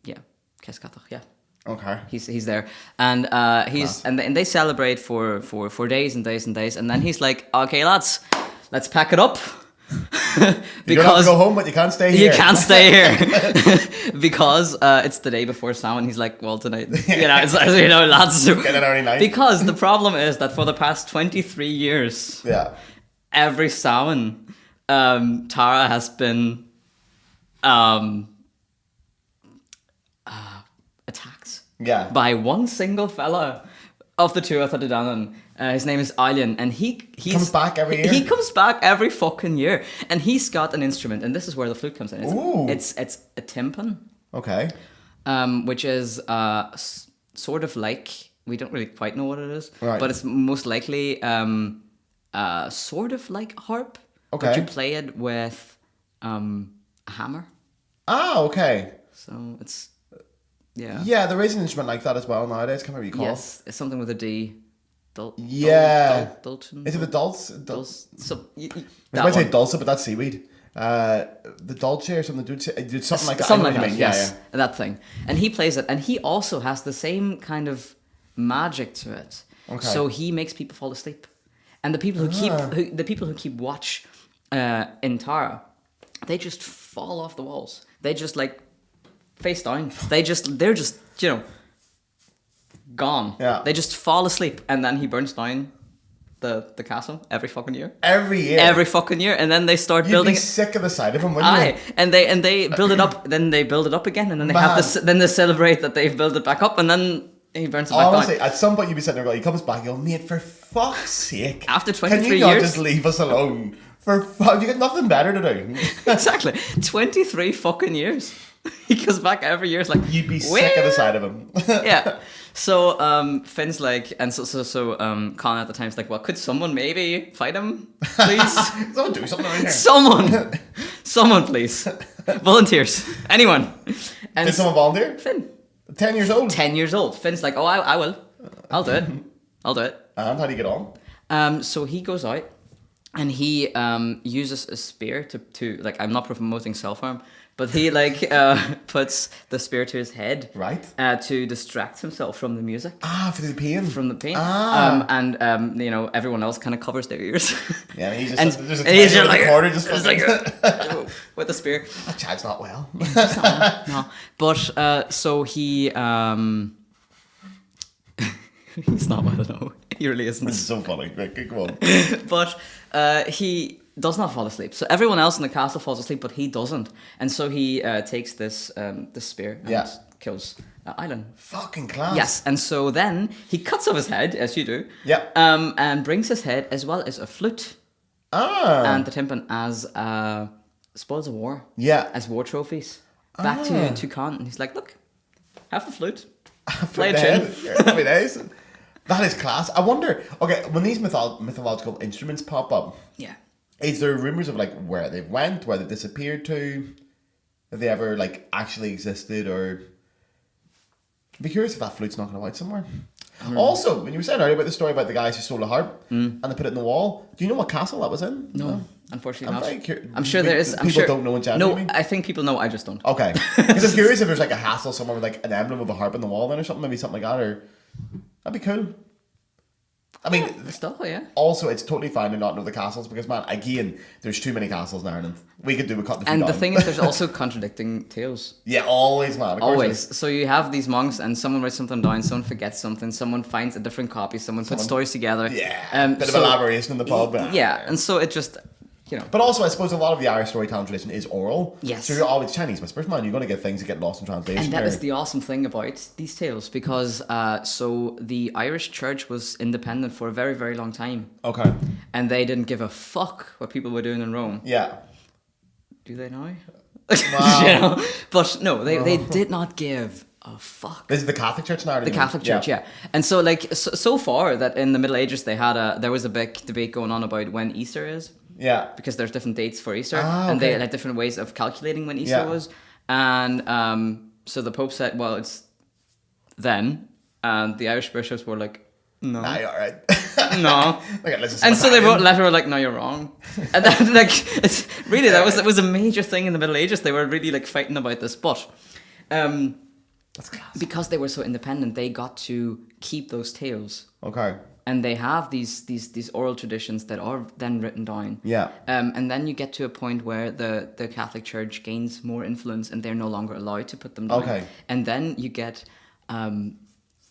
Yeah. Okay. He's there, and and they celebrate for days and days and days, and then he's like, okay, lads, let's pack it up. You don't have to go home, but you can't stay here. You can't stay here because it's the day before Samhain. He's like, well, tonight, it's lads. Get an early night. Because the problem is that for the past 23 years, every Samhain, Tara has been attacked by one single fella of the two of the Danan. His name is Eileen, and he comes back every year. He comes back every fucking year, and he's got an instrument, and this is where the flute comes in. It's a timpan. Okay. Which is sort of like, we don't really quite know what it is, right. But it's most likely sort of like harp. Okay. But you play it with a hammer. Ah, okay. So it's yeah. Yeah, there is an instrument like that as well nowadays. Can't remember what you call it. Yes, it's something with a D. Dulcin. Is it the dulce? I might say dulce, but that's seaweed. The dulce or something. Something like that. Something like that. Yes, that thing. And he plays it, and he also has the same kind of magic to it. Okay. So he makes people fall asleep, and the people who keep watch in Tara, they just fall off the walls. They just like face down. They're just gone. Yeah. They just fall asleep, and then he burns down the castle every fucking year. Every fucking year, and then they start building. You'd be sick of the sight of him, wouldn't you? And they build it up. Then they build it up again, and then they have this. Then they celebrate that they've built it back up, and then he burns it back down. Honestly, at some point you'd be sitting there going, he comes back, you'll mate, for fuck's sake. After 23 years, can you not years, just leave us alone? You got nothing better to do. Exactly, 23 fucking years. He comes back every year. It's like you'd be sick of the sight of him. Yeah. So Finn's like, and so Colin at the time's like, well, could someone maybe fight him, please? Someone do something around here. Someone, please. Volunteers, anyone. And did someone volunteer? Finn. 10 years old. 10 years old. Finn's like, oh, I will. I'll do it. And how do you get on? So he goes out, and he uses a spear to like, I'm not promoting self-harm, but he puts the spear to his head, right, to distract himself from the music. For the pain. From the pain. And everyone else kind of covers their ears. Yeah, he's just and there's a he's just like with the spear. That chad's not well. No, but so he he's not well. No, he really isn't. This is so funny. Right, go on. But he does not fall asleep. So everyone else in the castle falls asleep, but he doesn't. And so he takes this spear and kills Eileen. Fucking class. Yes, and so then he cuts off his head, as you do. Yep. And brings his head as well as a flute. And the timpan as spoils of war. Yeah. As war trophies. Back to Khan. And he's like, look, have the flute. Play a tune. Happy days. That is class. I wonder, okay, when these mythological instruments pop up, yeah, is there rumours of like where they went, where they disappeared to? Have they ever like actually existed, or? I'd be curious if that flute's not going to out somewhere. Also, when you were saying earlier about the story about the guys who stole a harp and they put it in the wall, do you know what castle that was in? No, unfortunately not. I'm sure there is. People don't know in general. No, I think people know. I just don't. Okay, because I'm curious if there's like a hassle somewhere with like an emblem of a harp in the wall then or something, maybe something like that, or that'd be cool. I mean, still, yeah. Also, it's totally fine to not know the castles because, man, again, there's too many castles in Ireland. We could do a cut the few And down. the thing is, there's also contradicting tales. Yeah, always, man. Always. So you have these monks, and someone writes something down, someone forgets something, someone finds a different copy, someone puts stories together. Yeah. Bit of elaboration in the pub. Yeah, and so it just, you know. But also, I suppose a lot of the Irish storytelling tradition is oral. Yes. So you're always Chinese whispers, man. You're going to get things that get lost in translation. And that is the awesome thing about these tales, because so the Irish church was independent for a very, very long time. Okay. And they didn't give a fuck what people were doing in Rome. Yeah. Do they now? Wow. You know? But no, they did not give oh fuck. This is the Catholic Church in Ireland. The Catholic Church, yeah. And so like so far that in the Middle Ages there was a big debate going on about when Easter is. Yeah. Because there's different dates for Easter, Ah, and they okay. had different ways of calculating when Easter was. And so the Pope said, well, it's then, and the Irish bishops were like, no. Nah, you're all right. No. Okay, let's just And so they Italian. wrote a letter like, no, you're wrong. And then like it's really that was a major thing in the Middle Ages. They were really like fighting about this, but That's class. because they were so independent, they got to keep those tales. Okay. And they have these oral traditions that are then written down. Yeah. And then you get to a point where the Catholic Church gains more influence and they're no longer allowed to put them down. Okay. And then you get,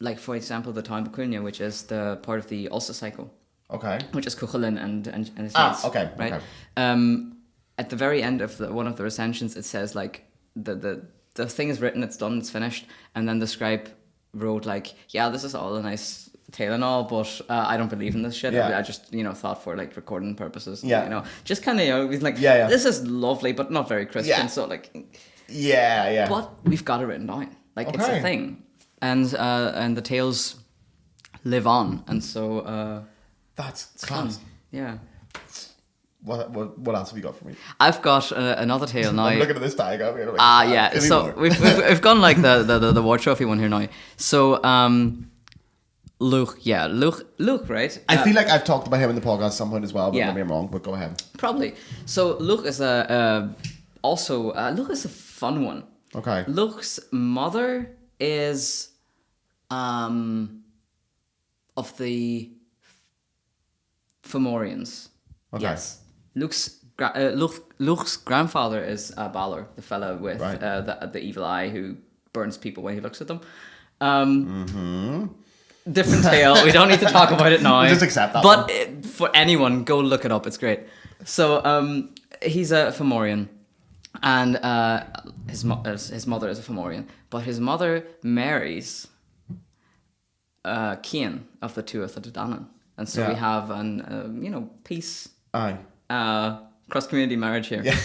like for example, the Táin Bacúine, which is the part of the Ulster cycle, Okay. which is Cuchulainn and his Ah, mates, okay, right? okay. At the very end of one of the recensions, it says like the thing is written, it's done, it's finished, and then the scribe wrote like, yeah, this is all a nice tale and all, but I don't believe in this shit. Yeah. I just thought for like recording purposes. Yeah. Just kind of he's like, Yeah. this is lovely, but not very Christian. Yeah. So like, Yeah. but we've got it written down. Like it's Okay. a thing, and the tales live on, and so That's it's fun. class. Yeah. What else have you got for me? I've got another tale now. I'm looking at this diagram here. Yeah. Give me So more. we've gone like the war trophy one here now. So Lugh, yeah, Lugh, right? I feel like I've talked about him in the podcast at some point as well, but Yeah. maybe I'm wrong, but go ahead. Probably. So Lugh is Lugh is a fun one. Okay. Lugh's mother is of the Fomorians. Okay. Yes. Lugh's grandfather is Balor, the fella with Right. the evil eye who burns people when he looks at them. Different tale. We don't need to talk about it now. We'll just accept that But one. for anyone, go look it up. It's great. So he's a Fomorian, and his mother is a Fomorian. But his mother marries Cian of the Tuatha De Danann, and so we Yeah. have an peace. Aye. Cross-community marriage here. Yeah.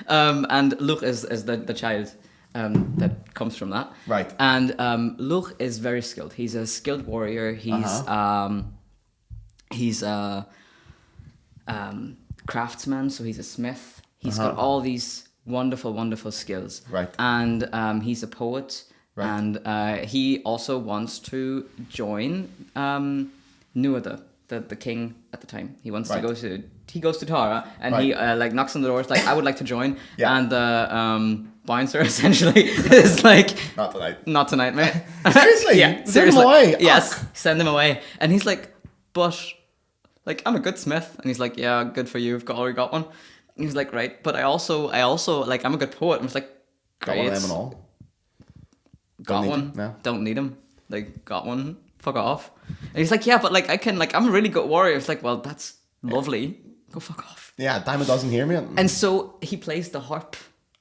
And Lugh is the child that comes from that. Right. And Lugh is very skilled. He's a skilled warrior. He's a craftsman, so he's a smith. He's got all these wonderful, wonderful skills. Right. And he's a poet. Right. And he also wants to join Nuada, the king at the time. He wants to Right. he goes to Tara and Right. he knocks on the door. It's like, I would like to join. Yeah. And the bouncer essentially is like, Not tonight. not tonight, mate. Seriously? Yeah, Send him seriously. away? Yes, Ugh. send him away. And he's like, but like, I'm a good smith. And he's like, yeah, good for you. I've already got one. And he's like, right, but I also like, I'm a good poet. And I was like, Got great. one of them and all. Got need one. him, no. Don't need him. Like, got one. Fuck off. And he's like, yeah, but like, I'm a really good warrior. It's like, well, that's lovely. Go fuck off. Yeah, Diamond doesn't hear me. And so he plays the harp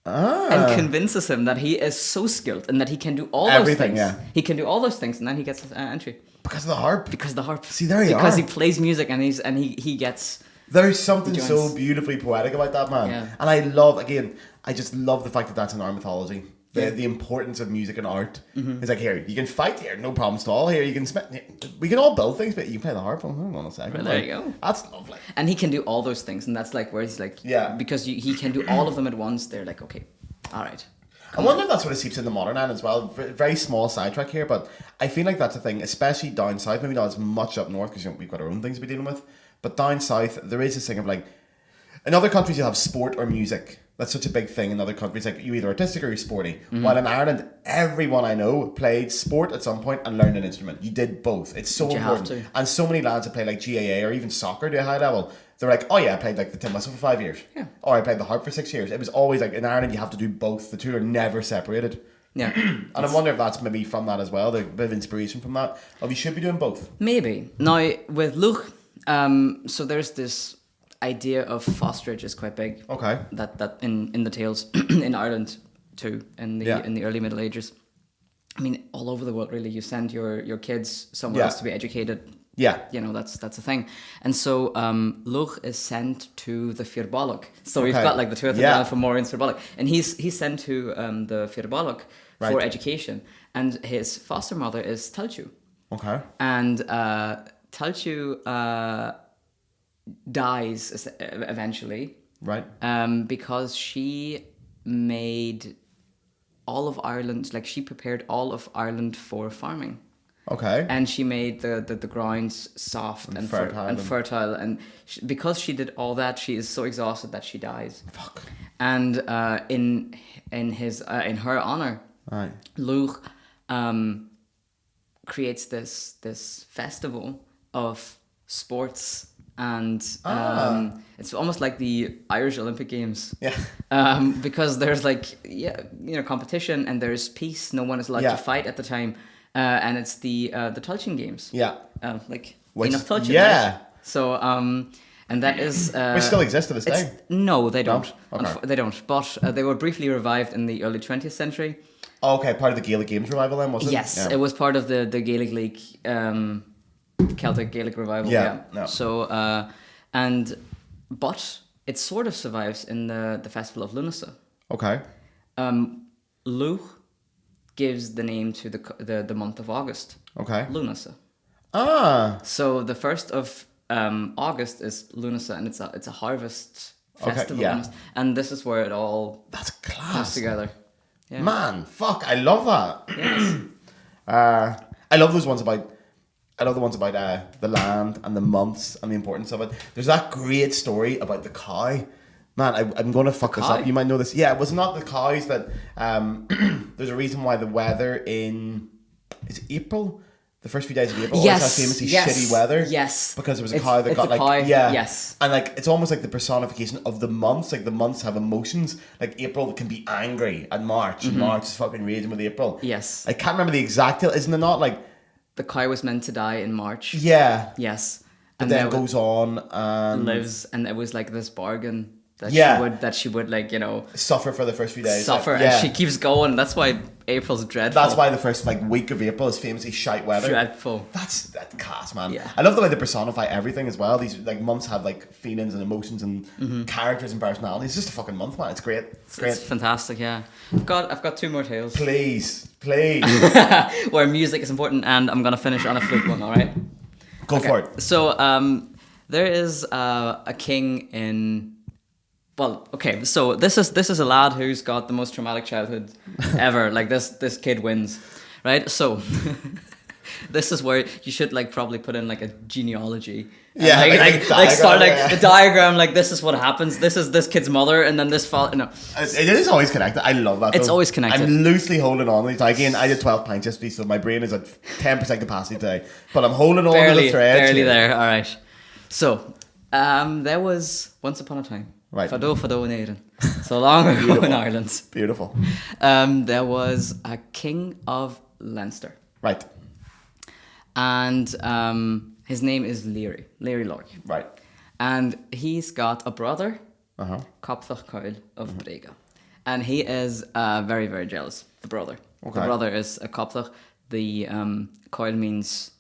Ah. and convinces him that he is so skilled and that he can do all Everything, those things. yeah. He can do all those things, and then he gets his entry Because of the harp. because of the harp. See, there you because are. he plays music and he gets. There's something He so joins. beautifully poetic about that, man. Yeah. And I just love the fact that that's in our mythology. The importance of music and art. It's like, here, you can fight here, no problems at all. Here, you can we can all build things, but you can play the harp. Oh, hang on a second. Well, there you go. That's lovely. And he can do all those things, and that's like where he's like, Yeah. because he can do all of them at once. They're like, okay, all right. I wonder if that's what it seeps into modern Ireland as well. Very small sidetrack here, but I feel like that's a thing, especially down south. Maybe not as much up north because we've got our own things to be dealing with. But down south, there is this thing of like, in other countries you'll have sport or music. That's such a big thing in other countries. Like, you're either artistic or you're sporty. While in Ireland, everyone I know played sport at some point and learned an instrument. You did both. It's so You have important. to. And so many lads that play like GAA or even soccer to a high level, they're like, oh yeah, I played like the tin whistle for 5 years. Yeah. Or I played the harp for 6 years. It was always like, in Ireland you have to do both. The two are never separated. Yeah. And I wonder if that's maybe from that as well, the bit of inspiration from that. Of you should be doing both. Maybe. Now, with Lugh, so there's this idea of fosterage is quite big. Okay. That in the tales in Ireland too, in the early Middle Ages. I mean, all over the world really. You send your kids somewhere Yeah. else to be educated Yeah. You know, that's a thing. And so Lugh is sent to the Firbolg. So we've Okay. got like the Tuatha Yeah. Dé Fomorian Firbolg. And he's sent to the Firbolg for Right. education. And his foster mother is Talchu. Okay. And Talchu dies eventually. Right. Because she made all of Ireland, like she prepared all of Ireland for farming. Okay. And she made the grounds soft and fertile. And because she did all that, she is so exhausted that she dies. Fuck. And in her honor, Right. Lugh creates this festival of sports, and it's almost like the Irish Olympic Games. Yeah. Because there's like competition and there's peace. No one is allowed to fight at the time. And it's the Tulchin Games. Yeah. Like Which- enough Tulchin. yeah. Right? So and that is Which still exists to this day. no, they don't. Okay. They don't. But they were briefly revived in the early 20th century. Okay, part of the Gaelic Games revival then, was it? Yes, Yeah. it was part of the Gaelic League, Celtic Gaelic revival. Yeah, no. So but it sort of survives in the festival of Lunasa. Okay. Lugh gives the name to the month of August. Okay. Lunasa. Ah. So the 1st of August is Lunasa, and it's a harvest festival. yeah. And this is where it all That's comes class. together. Yeah. Man, fuck, I love that. Yes. I love those ones about. I love the ones about the land and the months and the importance of it. There's that great story about the cow. Man, I'm going to fuck this Cow? up. You might know this. Yeah, it was not the cows that. There's a reason why the weather in is it April. The first few days of April always has famously shitty weather. Yes. Because there was a It's- cow that it's got a like cow, yeah. yes. And like it's almost like the personification of the months. Like the months have emotions. Like April can be angry and March. And March is fucking raging with April. Yes. I can't remember the exact tale. Isn't it not like The cow was meant to die in March. yeah. Yes. But And then there goes on and lives, and it was like this bargain that Yeah. she would like, suffer for the first few days. suffer, Like, yeah. and she keeps going. That's why April's dreadful. That's why the first like week of April is famously shite weather. dreadful. That's class, man. Yeah. I love the way they personify everything as well. These like months have like feelings and emotions and characters and personalities. It's just a fucking month, man. It's great. It's great. It's fantastic. Yeah, I've got 2 more tales Please. where music is important, and I'm gonna finish on a flute one. All right. Go for it. So there is a king in. Well, okay. So this is a lad who's got the most traumatic childhood ever. Like this kid wins, right? So this is where you should like probably put in like a genealogy. And, Yeah, like start like yeah. the diagram. Like this is what happens. This is this kid's mother, and then this father. No, It is always connected. I love that. It's though. always connected. I'm loosely holding on. Like, again, I did 12 pints yesterday, so my brain is at 10% capacity today. But I'm holding on to the threads. barely here. there. All right. So there was once upon a time. Right. Fado in Éireann. So long ago in Ireland. Beautiful. There was a king of Leinster. Right. And his name is Leary Lorg. Right. And he's got a brother, Uh-huh. Copthach Coil of Brega. And he is very, very jealous, the brother. Okay. The brother is a Copthach. The Coil means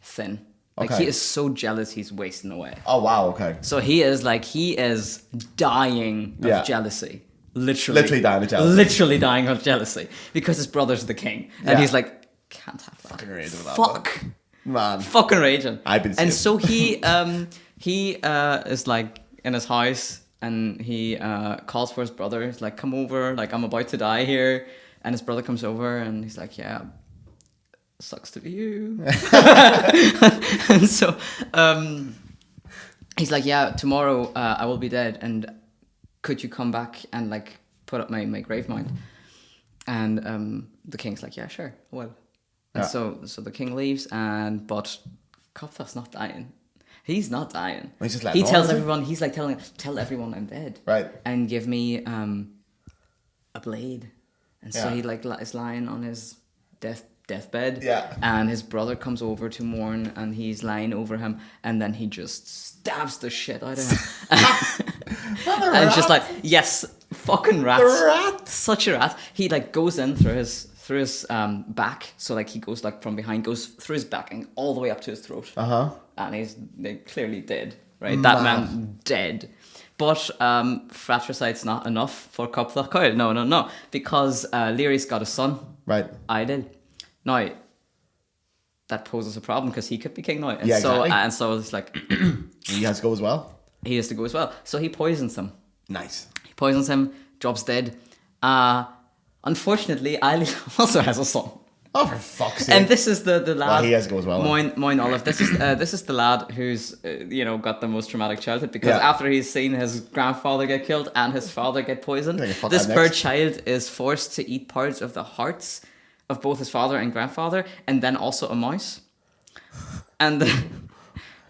thin. Like Okay. he is so jealous he's wasting away. Oh, wow. Okay. So he is dying of Yeah. jealousy. Literally Literally dying of jealousy. Literally dying of jealousy. Because his brother's the king. And Yeah. he's like, can't have that. Fucking raging with that. Fuck. Man. Fucking raging. I've been And seeing- so he is like in his house and he calls for his brother. He's like, come over, like I'm about to die here. And his brother comes over and he's like, yeah, sucks to be you. And so he's like, yeah, tomorrow I will be dead, and could you come back and like put up my grave mound? And the king's like, yeah, sure, I will. And Yeah. so the king leaves, but Copthach's not dying. He's not dying. He's just He letting on, tells is he? everyone. He's like tell everyone I'm dead. Right. And give me a blade. And so Yeah. he like is lying on his deathbed. Yeah. And his brother comes over to mourn, and he's lying over him, and then he just stabs the shit out of him. And it's just like, yes, fucking rat. The rat. Such a rat. He like goes in through through his back. So like he goes like from behind, goes through his back and all the way up to his throat. And they clearly dead, right? That man dead. But fratricide's not enough for Copla Coil. No. Because Leary's got a son. Right. Idle. Now, that poses a problem because he could be king now. And exactly. So it's like... He has to go as well. He has to go as well. So he poisons him. Nice. He poisons him, drops dead. Unfortunately, Eileen also has a son. Oh, for fuck's sake. And this is the lad... Well, he has to go as well. Moin Olive. This is the lad who's, got the most traumatic childhood because after he's seen his grandfather get killed and his father get poisoned, this poor child is forced to eat parts of the hearts of both his father and grandfather and then also a mouse. And...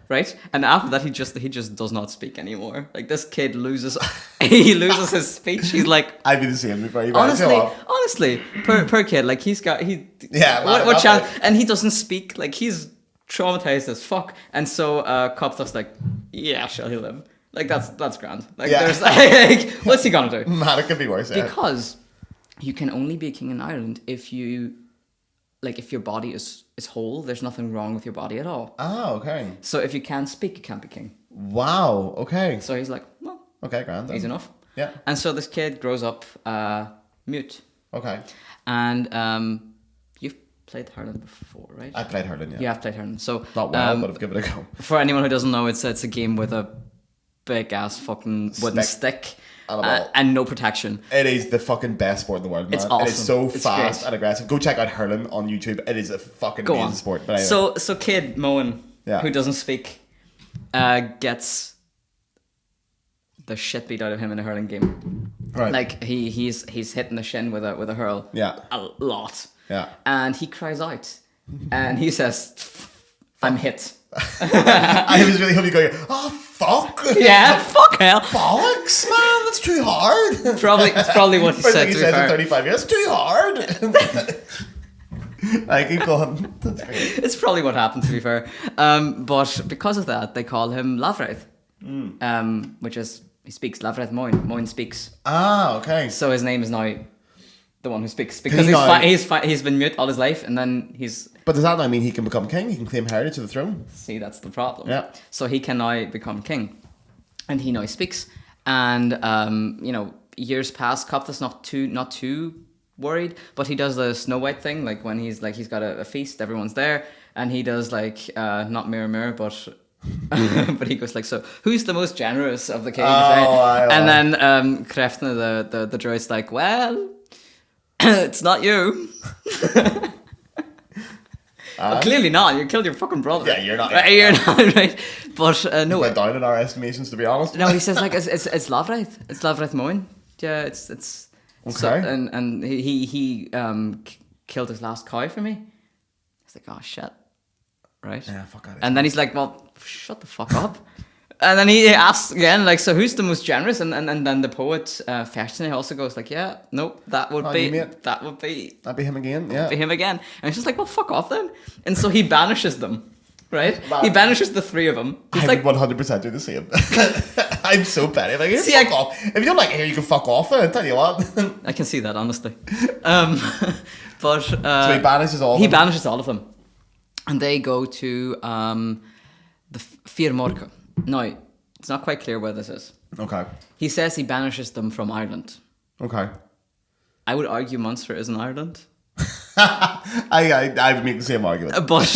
Right, and after that, he just does not speak anymore. Like this kid loses his speech. He's like, I'd be the same before. Honestly, per kid, like what chance? And he doesn't speak. Like he's traumatized as fuck. And so Cop's like, yeah, shall he live? Like that's grand. Like there's like, what's he gonna do? Man, it could be worse. Because you can only be a king in Ireland if you. Like if your body is whole, there's nothing wrong with your body at all. Oh, okay. So if you can't speak, you can't be king. Wow. Okay. So he's like, well, okay, grand. Easy enough. Yeah. And so this kid grows up mute. Okay. And you've played hurling before, right? I played hurling. Yeah. You have played hurling. So not well, but I've given it a go. For anyone who doesn't know, it's a game with a big ass fucking wooden stick. And no protection. It is the fucking best sport in the world, man. It's awesome. It is so fast and aggressive. Go check out hurling on YouTube. It is a fucking amazing sport. But anyway. So kid Moen, who doesn't speak, gets the shit beat out of him in a hurling game. Right. Like he's hitting the shin with a hurl. Yeah. A lot. Yeah. And he cries out, and he says, "I'm hit." I was really hoping going, oh fuck. Yeah, fuck hell. Bollocks, man, that's too hard. It's probably what he said. He says in 35 years, too hard. I keep going. It's probably what happened, to be fair. But because of that, they call him Lavraith. Which is, he speaks Lavraith Moin. Moin speaks. Ah, okay. So his name is now the one who speaks, because he's been mute all his life, and then he's... But does that not mean he can become king? He can claim heritage to the throne? See, that's the problem. Yeah. So he can now become king, and he now speaks. And years pass. Copth's not too worried, but he does the Snow White thing, like when he's got a feast, everyone's there, and he does like not mirror mirror, but but he goes like, so who's the most generous of the kings? Right? And then Crefna, the droid's like, well, it's not you. Well, clearly not. You killed your fucking brother. Yeah, you're not. You're not, right? But no. Went down in our estimations, to be honest. No, he says like it's Lavraith. It's Lavraith Moin. Yeah, it's. Okay. So, and he killed his last cow for me. It's like, oh shit, right? Yeah, fuck out. And then he's like, well, shut the fuck up. And then he asks again, like, so who's the most generous? And then the poet Fersen also goes like, yeah, nope, that would be that'd be him again. Yeah, be him again. And he's just like, well, fuck off then. And so he banishes them, right? He banishes the three of them. He's I would 100% do the same. I'm so petty. Like, fuck off. If you don't like it here, you can fuck off. I'll tell you what. I can see that, honestly. But so he banishes all. He banishes all of them, and they go to the Fiermorca. No, it's not quite clear where this is. Okay. He says he banishes them from Ireland. Okay. I would argue Munster is in Ireland. I would make the same argument. But,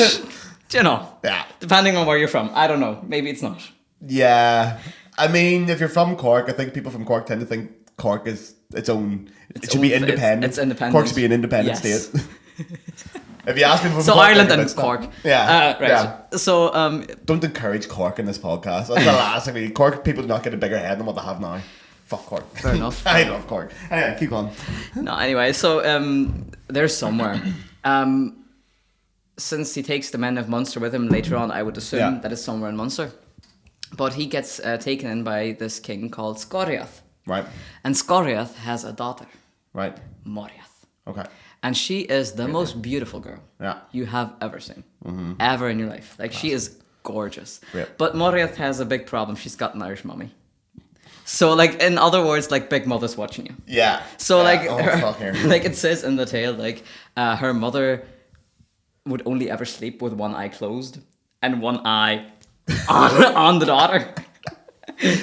yeah. Depending on where you're from. I don't know. Maybe it's not. Yeah. I mean, if you're from Cork, I think people from Cork tend to think Cork is its own... It should be independent. It's independent. Cork should be an independent state. If you ask me from so Cork, Ireland and Cork. Yeah. Right. Yeah. So don't encourage Cork in this podcast. That's the last thing. Cork people do not get a bigger head than what they have now. Fuck Cork. Fair enough. I love Cork. Anyway, keep on. No, anyway, so there's somewhere. Since he takes the men of Munster with him later on, I would assume that it's somewhere in Munster. But he gets taken in by this king called Scoriath. Right. And Scoriath has a daughter. Right. Moriath. Okay. And she is the most beautiful girl you have ever seen. Mm-hmm. Ever in your life. Like, she is gorgeous. Yeah. But Moriath has a big problem. She's got an Irish mummy. So, like, in other words, like, Big Mother's watching you. Yeah. So, Yeah. like, Fuck here. like it says in the tale, like, her mother would only ever sleep with one eye closed and one eye on the daughter.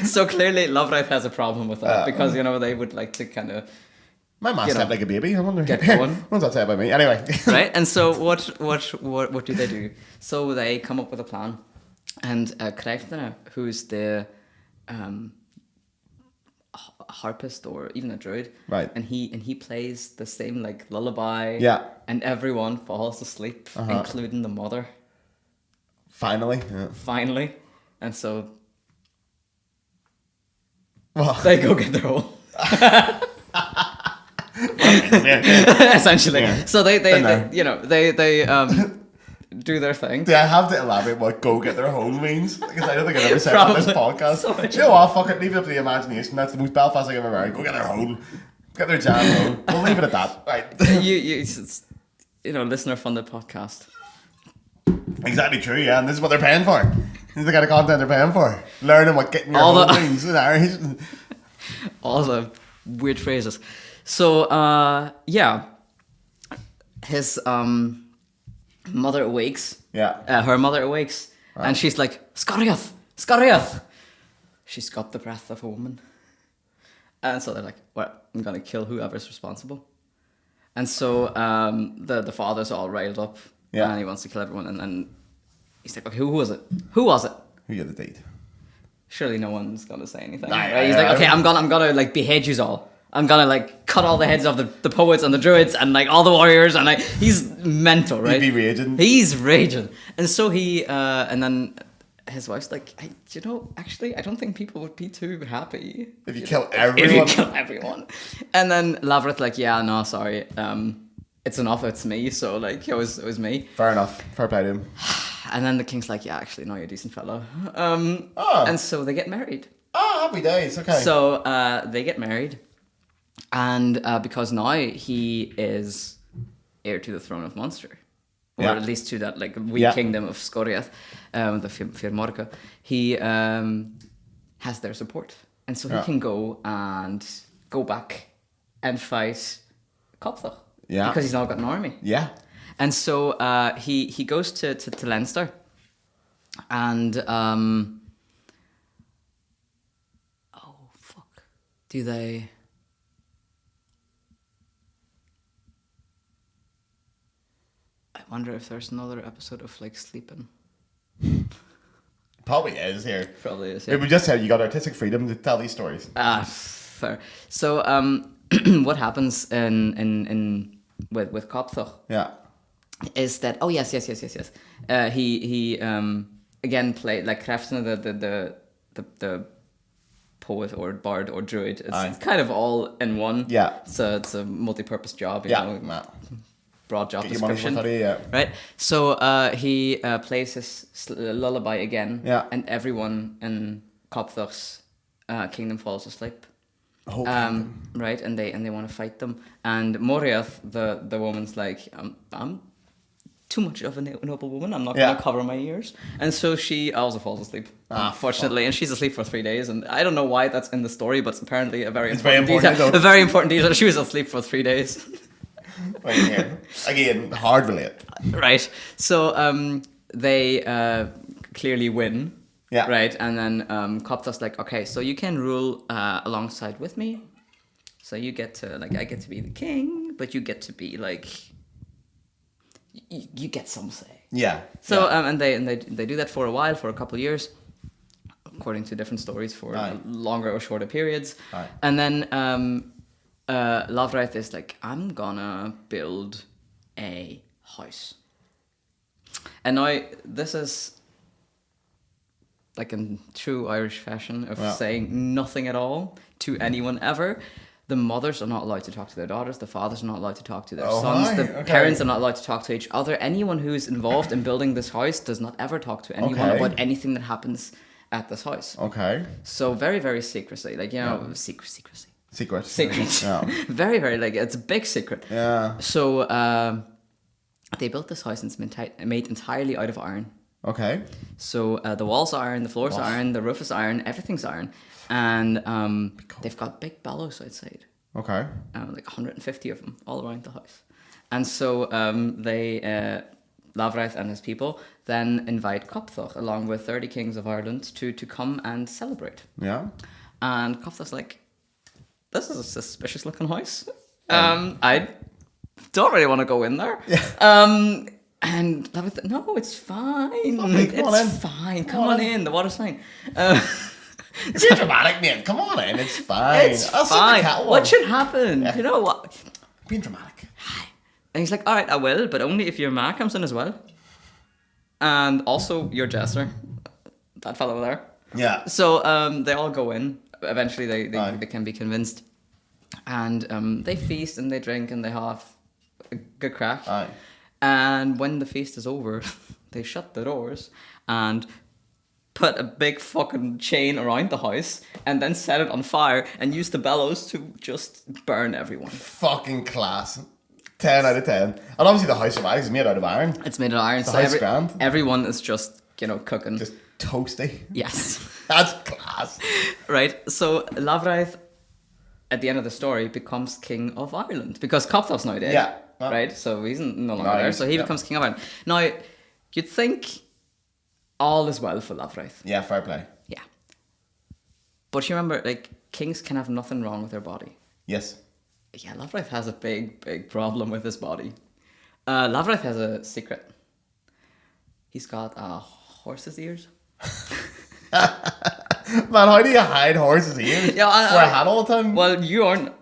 So clearly, Loverife has a problem with that because, you know, they would like to kind of... My man slept like a baby. I wonder. Get going. What's that say about me? Anyway. Right? And so what do they do? So they come up with a plan. And Kreftner, who's the harpist or even a druid, right? And he plays the same like lullaby. Yeah. And everyone falls asleep, including the mother. Finally. Yeah. Finally. And so well, they go get their hole. Essentially. Yeah. So they you know, they do their thing. do I have to elaborate what "go get their hole" means? Because I don't think I've ever said it on this podcast. So Do you know what? Fuck it. Leave it up to the imagination. That's the most Belfast thing I've ever heard. Go get their hole. Get their jam hole. We'll leave it at that. Right. You know, listener funded podcast. Exactly true, yeah. And this is what they're paying for. This is the kind of content they're paying for. Learning what getting your hole means in Irish. All the weird phrases. So, yeah. His mother awakes. Yeah. Her mother awakes. Right. And she's like, Scariath! Scariath! She's got the breath of a woman. And so they're like, well, I'm going to kill whoever's responsible. And so the father's all riled up. Yeah. And he wants to kill everyone. And he's like, okay, who was it? Who was it? Who you the date? Surely no one's going to say anything. Aye, Right? He's aye, like, aye. okay, I'm gonna like behead yous all. I'm gonna like cut all the heads off the poets and the druids and like all the warriors and like he's mental, right? He'd be raging. He's raging. And so he and then his wife's like, you know, actually I don't think people would be too happy If you kill if everyone. you kill everyone. And then Lavrith like, yeah, no, sorry. It's enough, it's me. So like it was me. Fair enough. Fair play to him. And then the king's like, yeah, actually, no, you're a decent fellow. And so they get married. Ah, happy days. Okay. So they get married. And because now he is heir to the throne of Munster, or Yeah. at least to that like wee Yeah. kingdom of Scoriath, the Firmorca, he has their support. And so he Yeah. can go back and fight Copthach. Yeah. Because he's now got an army. Yeah. And so he goes to Leinster, and oh fuck, do they? I wonder if there's another episode of like sleeping. Probably is here. Probably is. It would just say you got artistic freedom to tell these stories. Fair. So what happens in with Copthach? Yeah. Is that yes. He again played like Kraftsna, the poet or bard or druid. It's kind of all in one. Yeah. So it's a multi-purpose job. You Yeah. know, Nah. broad job Get your money for description. study, yeah. Right. So he plays his lullaby again. Yeah. And everyone in Copthach's kingdom falls asleep. Whole Right, and they want to fight them, and Moriath, the woman's like, I'm too much of a noble woman. I'm not Yeah. gonna cover my ears, and so she also falls asleep, unfortunately, and she's asleep for 3 days, and I don't know why that's in the story, but it's apparently a very important very important, detail. though. A very important detail. She was asleep for 3 days. Right here. Again, hard relate. Right, so they clearly win. Yeah. Right, and then Copthach's like, okay, so you can rule alongside with me. So you get to, like, I get to be the king, but you get to be, like, you get some say. Yeah. So, yeah. and they do that for a while, for a couple of years, according to different stories, for Aye. longer or shorter periods. Aye. And then Loverife is like, I'm gonna build a house. And now, this is like in true Irish fashion of saying nothing at all to anyone ever. The mothers are not allowed to talk to their daughters. The fathers are not allowed to talk to their sons. hi, The okay. parents are not allowed to talk to each other. Anyone who is involved in building this house does not ever talk to anyone Okay. about anything that happens at this house. Okay. So very, very secrecy. Like, you know, secrecy. Secret. Secret. Yeah. Very, very, like, it's a big secret. Yeah. So they built this house and it's made entirely out of iron. Okay. So the walls are iron, the floors are iron, the roof is iron, everything's iron. And they've got big bellows outside. Okay. Like 150 of them all around the house. And so Lavraith and his people then invite Copthach along with 30 kings of Ireland to come and celebrate. Yeah. And Copthach's like, this is a suspicious looking house. I don't really want to go in there. Yeah. And Lavraith, no, it's fine. Come on in. Fine. Come on in. The water's fine. You're dramatic, man. Come on in. It's fine. It's I'll sit fine. the cat What one. should happen? Yeah. You know what? Being dramatic. And he's like, all right, I will, but only if your ma comes in as well. And also your Jasper, that fellow there. Yeah. So they all go in. Eventually Aye. they can be convinced. And they feast and they drink and they have a good crack. Aye. And when the feast is over, they shut the doors and put a big fucking chain around the house and then set it on fire and use the bellows to just burn everyone. Fucking class. 10 out of 10. And obviously the house of ice is made out of iron. It's made of iron, The so house grand. everyone is just, cooking. Just toasty. Yes. That's class. Right, so Lavraith, at the end of the story, becomes king of Ireland because Copthach's now dead. Yeah. Right, so he's no longer No, there, so he yeah. becomes king of Ireland. Now, you'd think all is well for Lavraith. Yeah, fair play. Yeah. But you remember, kings can have nothing wrong with their body. Yes. Yeah, Lavraith has a big, big problem with his body. Lavraith has a secret. He's got horse's ears. Man, how do you hide horses' ears? Yeah, Wear a hat all the time? Well, you aren't.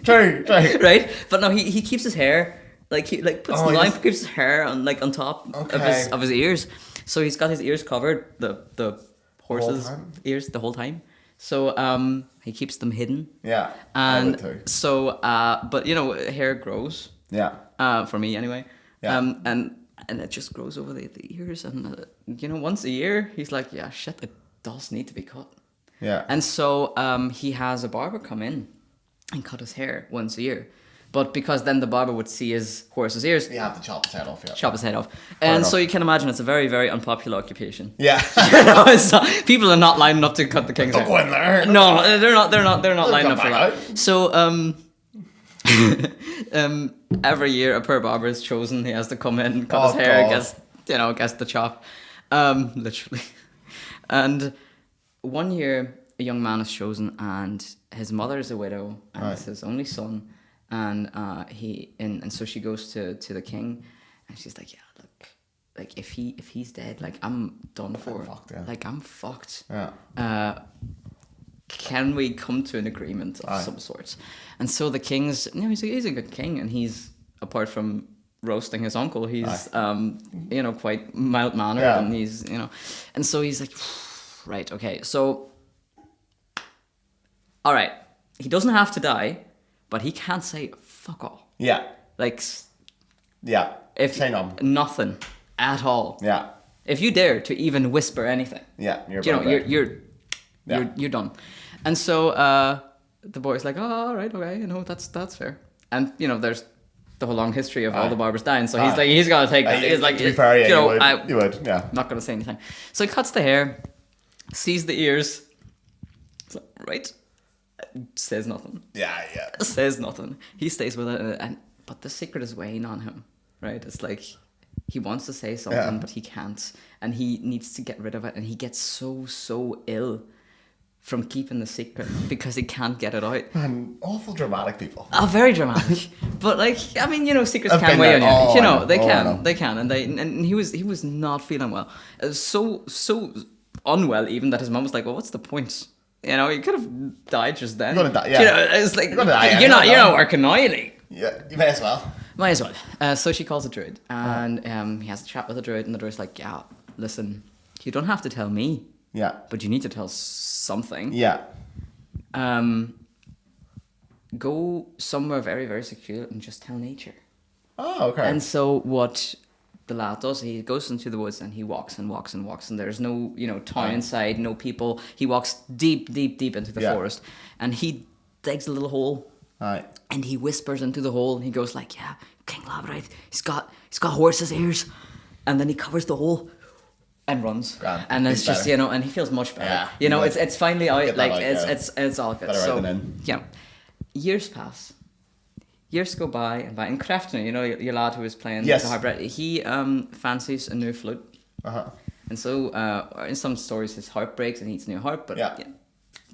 True. Right? But no, he keeps his hair, puts Oh, the line, yes. keeps his hair on top Okay. of his ears. So he's got his ears covered, the horse's time? ears the whole time. So he keeps them hidden. Yeah. I would too. And so, but hair grows. Yeah. For me anyway. Yeah. And it just grows over the ears. And, once a year, he's like, yeah, shit, it does need to be cut. Yeah. And so he has a barber come in and cut his hair once a year. But because then the barber would see his horse's ears, You have to chop his head off, yeah. chop his head off. And enough. so you can imagine it's a very, very unpopular occupation. Yeah. It's not, people are not lining up to cut the king's Don't go hair. in there. No, they're not lining up for come that. back So every year a poor barber is chosen. He has to come in, cut his Oh, hair, God. gets the chop. Literally. And one year a young man is chosen and his mother is a widow and it's his only son. And so she goes to the king and she's like, yeah, look, if he's dead, I'm done for. fucked, yeah. I'm fucked. Yeah. Can we come to an agreement of some sort? And so the king's, he's a good king, and he's, apart from roasting his uncle, he's quite mild mannered, Yeah. and he's and so he's like, right, okay, so all right, he doesn't have to die, but he can't say fuck all. Yeah. Yeah. If Say none. nothing at all. Yeah. If you dare to even whisper anything, Yeah. you're done. And so the boy's like, oh, all right, okay, that's fair. And there's the whole long history of all the barbers dying, so he's like, he's gotta take that. He's like, to be fair, yeah, you would, yeah. not gonna say anything. So he cuts the hair, sees the ears, he's like, right, says nothing. Yeah. Says nothing. He stays with it, but the secret is weighing on him, right? It's like he wants to say something, but he can't, and he needs to get rid of it, and he gets so ill from keeping the secret because he can't get it out. Man, awful dramatic people. Oh, very dramatic. But secrets I've can been weigh on there. you. Oh, I know. They Oh, I can, know. and he was not feeling well. So unwell even that his mum was like, well, what's the point? You could have died just then. You're gonna die, yeah. It's like, You're gonna die you're anyway, not no? working now, like. Yeah, you may as well. Might as well. So she calls a druid, and he has a chat with the druid, and the druid's like, yeah, listen, you don't have to tell me, Yeah. but you need to tell something. Yeah. Go somewhere very, very secure and just tell nature. Oh, okay. And so what the lad does, he goes into the woods and he walks and walks and walks, and there's no, town inside, no people. He walks deep into the forest, and he digs a little hole. Aye. And he whispers into the hole, and he goes like, "Yeah, King Lavraith, he's got horse's ears. and then he covers the hole and runs. Grand. And it's He's just, better. you know, and he feels much better. Yeah, You know, he would. it's finally out. Get that Like out, it's all good. Better out So than in. yeah, years pass. Years go by, and Crafton, you know, your lad who was playing Yes. the harp, he fancies a new flute. Uh-huh. And so, in some stories, his heart breaks and he needs a new harp, but Yeah.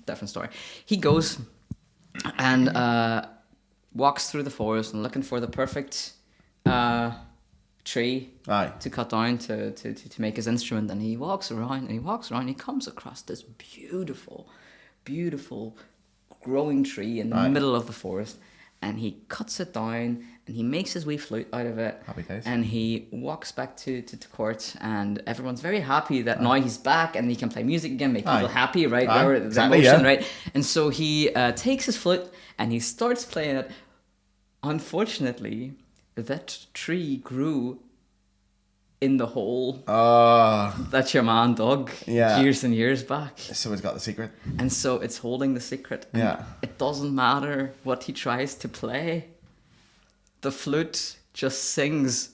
different story. He goes and walks through the forest and looking for the perfect tree Aye. to cut down to make his instrument. And he walks around and he walks around and he comes across this beautiful, beautiful growing tree in the Aye. middle of the forest. And he cuts it down and he makes his wee flute out of it. Happy days. And he walks back to court and everyone's very happy that now he's back and he can play music again, make people Aye. happy, right? Aye, The exactly, emotion, yeah. right? And so he takes his flute and he starts playing it. Unfortunately, that tree grew in the hole that your man dug Yeah. years and years back. So he's got the secret. And so it's holding the secret. And Yeah. it doesn't matter what he tries to play. The flute just sings,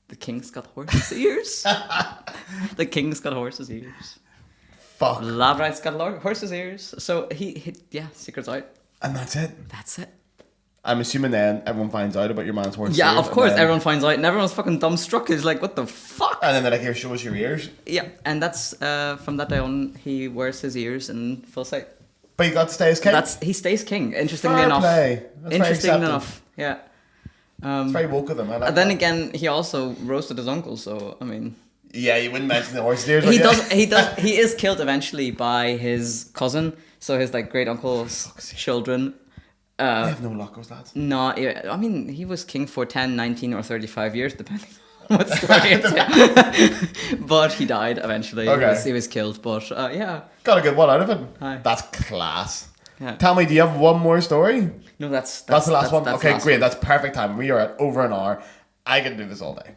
"The king's got horse's ears." The king's got horse's ears. Fuck. Lavright's got horse's ears. So he secret's out. And that's it. That's it. I'm assuming then everyone finds out about your man's horse. Yeah, ears, of and course, then- everyone finds out, and everyone's fucking dumbstruck. He's like, "What the fuck?" And then they're like, here, show us your ears. Yeah, and that's from that day on, he wears his ears in full sight. But you got to stay as king. He stays king. Interestingly Fair enough. play. That's very Interestingly accepted. enough, yeah. It's very woke of them. I like And then that. again, he also roasted his uncle. So I mean, Yeah, you wouldn't mention the horse ears. he would you? does. He is killed eventually by his cousin. So his like great uncle's children. They have no luck, those lads. No, yeah, I mean, he was king for 10, 19, or 35 years, depending on what story it's in. But he died eventually. Okay. He was killed. But yeah. Got a good one out of it. Aye. That's class. Yeah. Tell me, do you have one more story? No, that's That's the last one? that's Okay, the last great. one. That's perfect time. We are at over an hour. I can do this all day.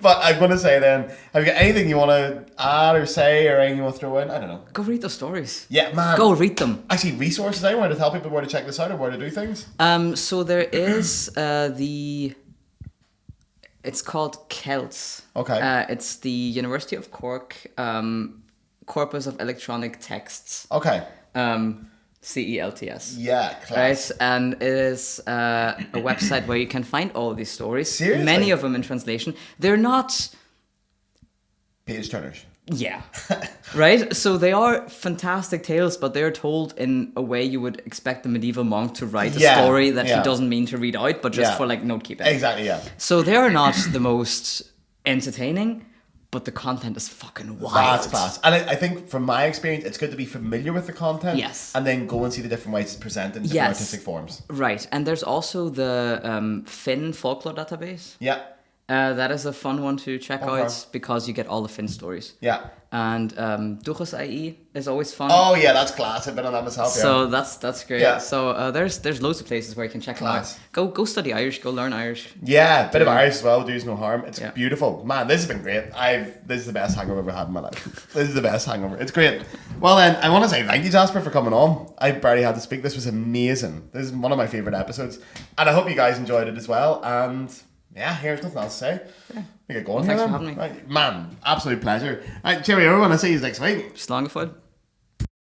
But I'm going to say then, have you got anything you want to add or say or anything you want to throw in? I don't know. Go read those stories. Yeah, man. Go read them. Actually, resources anywhere to tell people where to check this out or where to do things? So there is it's called Celts. Okay. It's the University of Cork Corpus of Electronic Texts. Okay. CELTS. Yeah, class. Right, and it is a website where you can find all these stories. Seriously? Many of them in translation. They're not. Page turners. Yeah. Right? So they are fantastic tales, but they're told in a way you would expect the medieval monk to write a Yeah, story that yeah. he doesn't mean to read out, but just Yeah. for like note keeping. Exactly, yeah. So they are not the most entertaining, but the content is fucking wild. That's class. And I think from my experience, it's good to be familiar with the content. Yes. And then go and see the different ways it's presented in different Yes. artistic forms. Right, and there's also the Finn folklore database. Yeah. That is a fun one to check Okay. out because you get all the Finn stories. Yeah. And Duchas IE is always fun. Oh, yeah, that's class. I've been on that myself, yeah. So that's great. Yeah. So there's loads of places where you can check Class. them out. Go study Irish. Go learn Irish. Yeah, bit of Irish as well, does no harm. It's Yeah. beautiful. Man, this has been great. This is the best hangover I've ever had in my life. This is the best hangover. It's great. Well then, I want to say thank you, Jasper, for coming on. I barely had to speak. This was amazing. This is one of my favourite episodes. And I hope you guys enjoyed it as well. And yeah, here's nothing else to say. Yeah. We get going Thanks here for then. having me. Right. Man, absolute pleasure. Right, cheerio, everyone. I'll see you next week. Slán go fóill.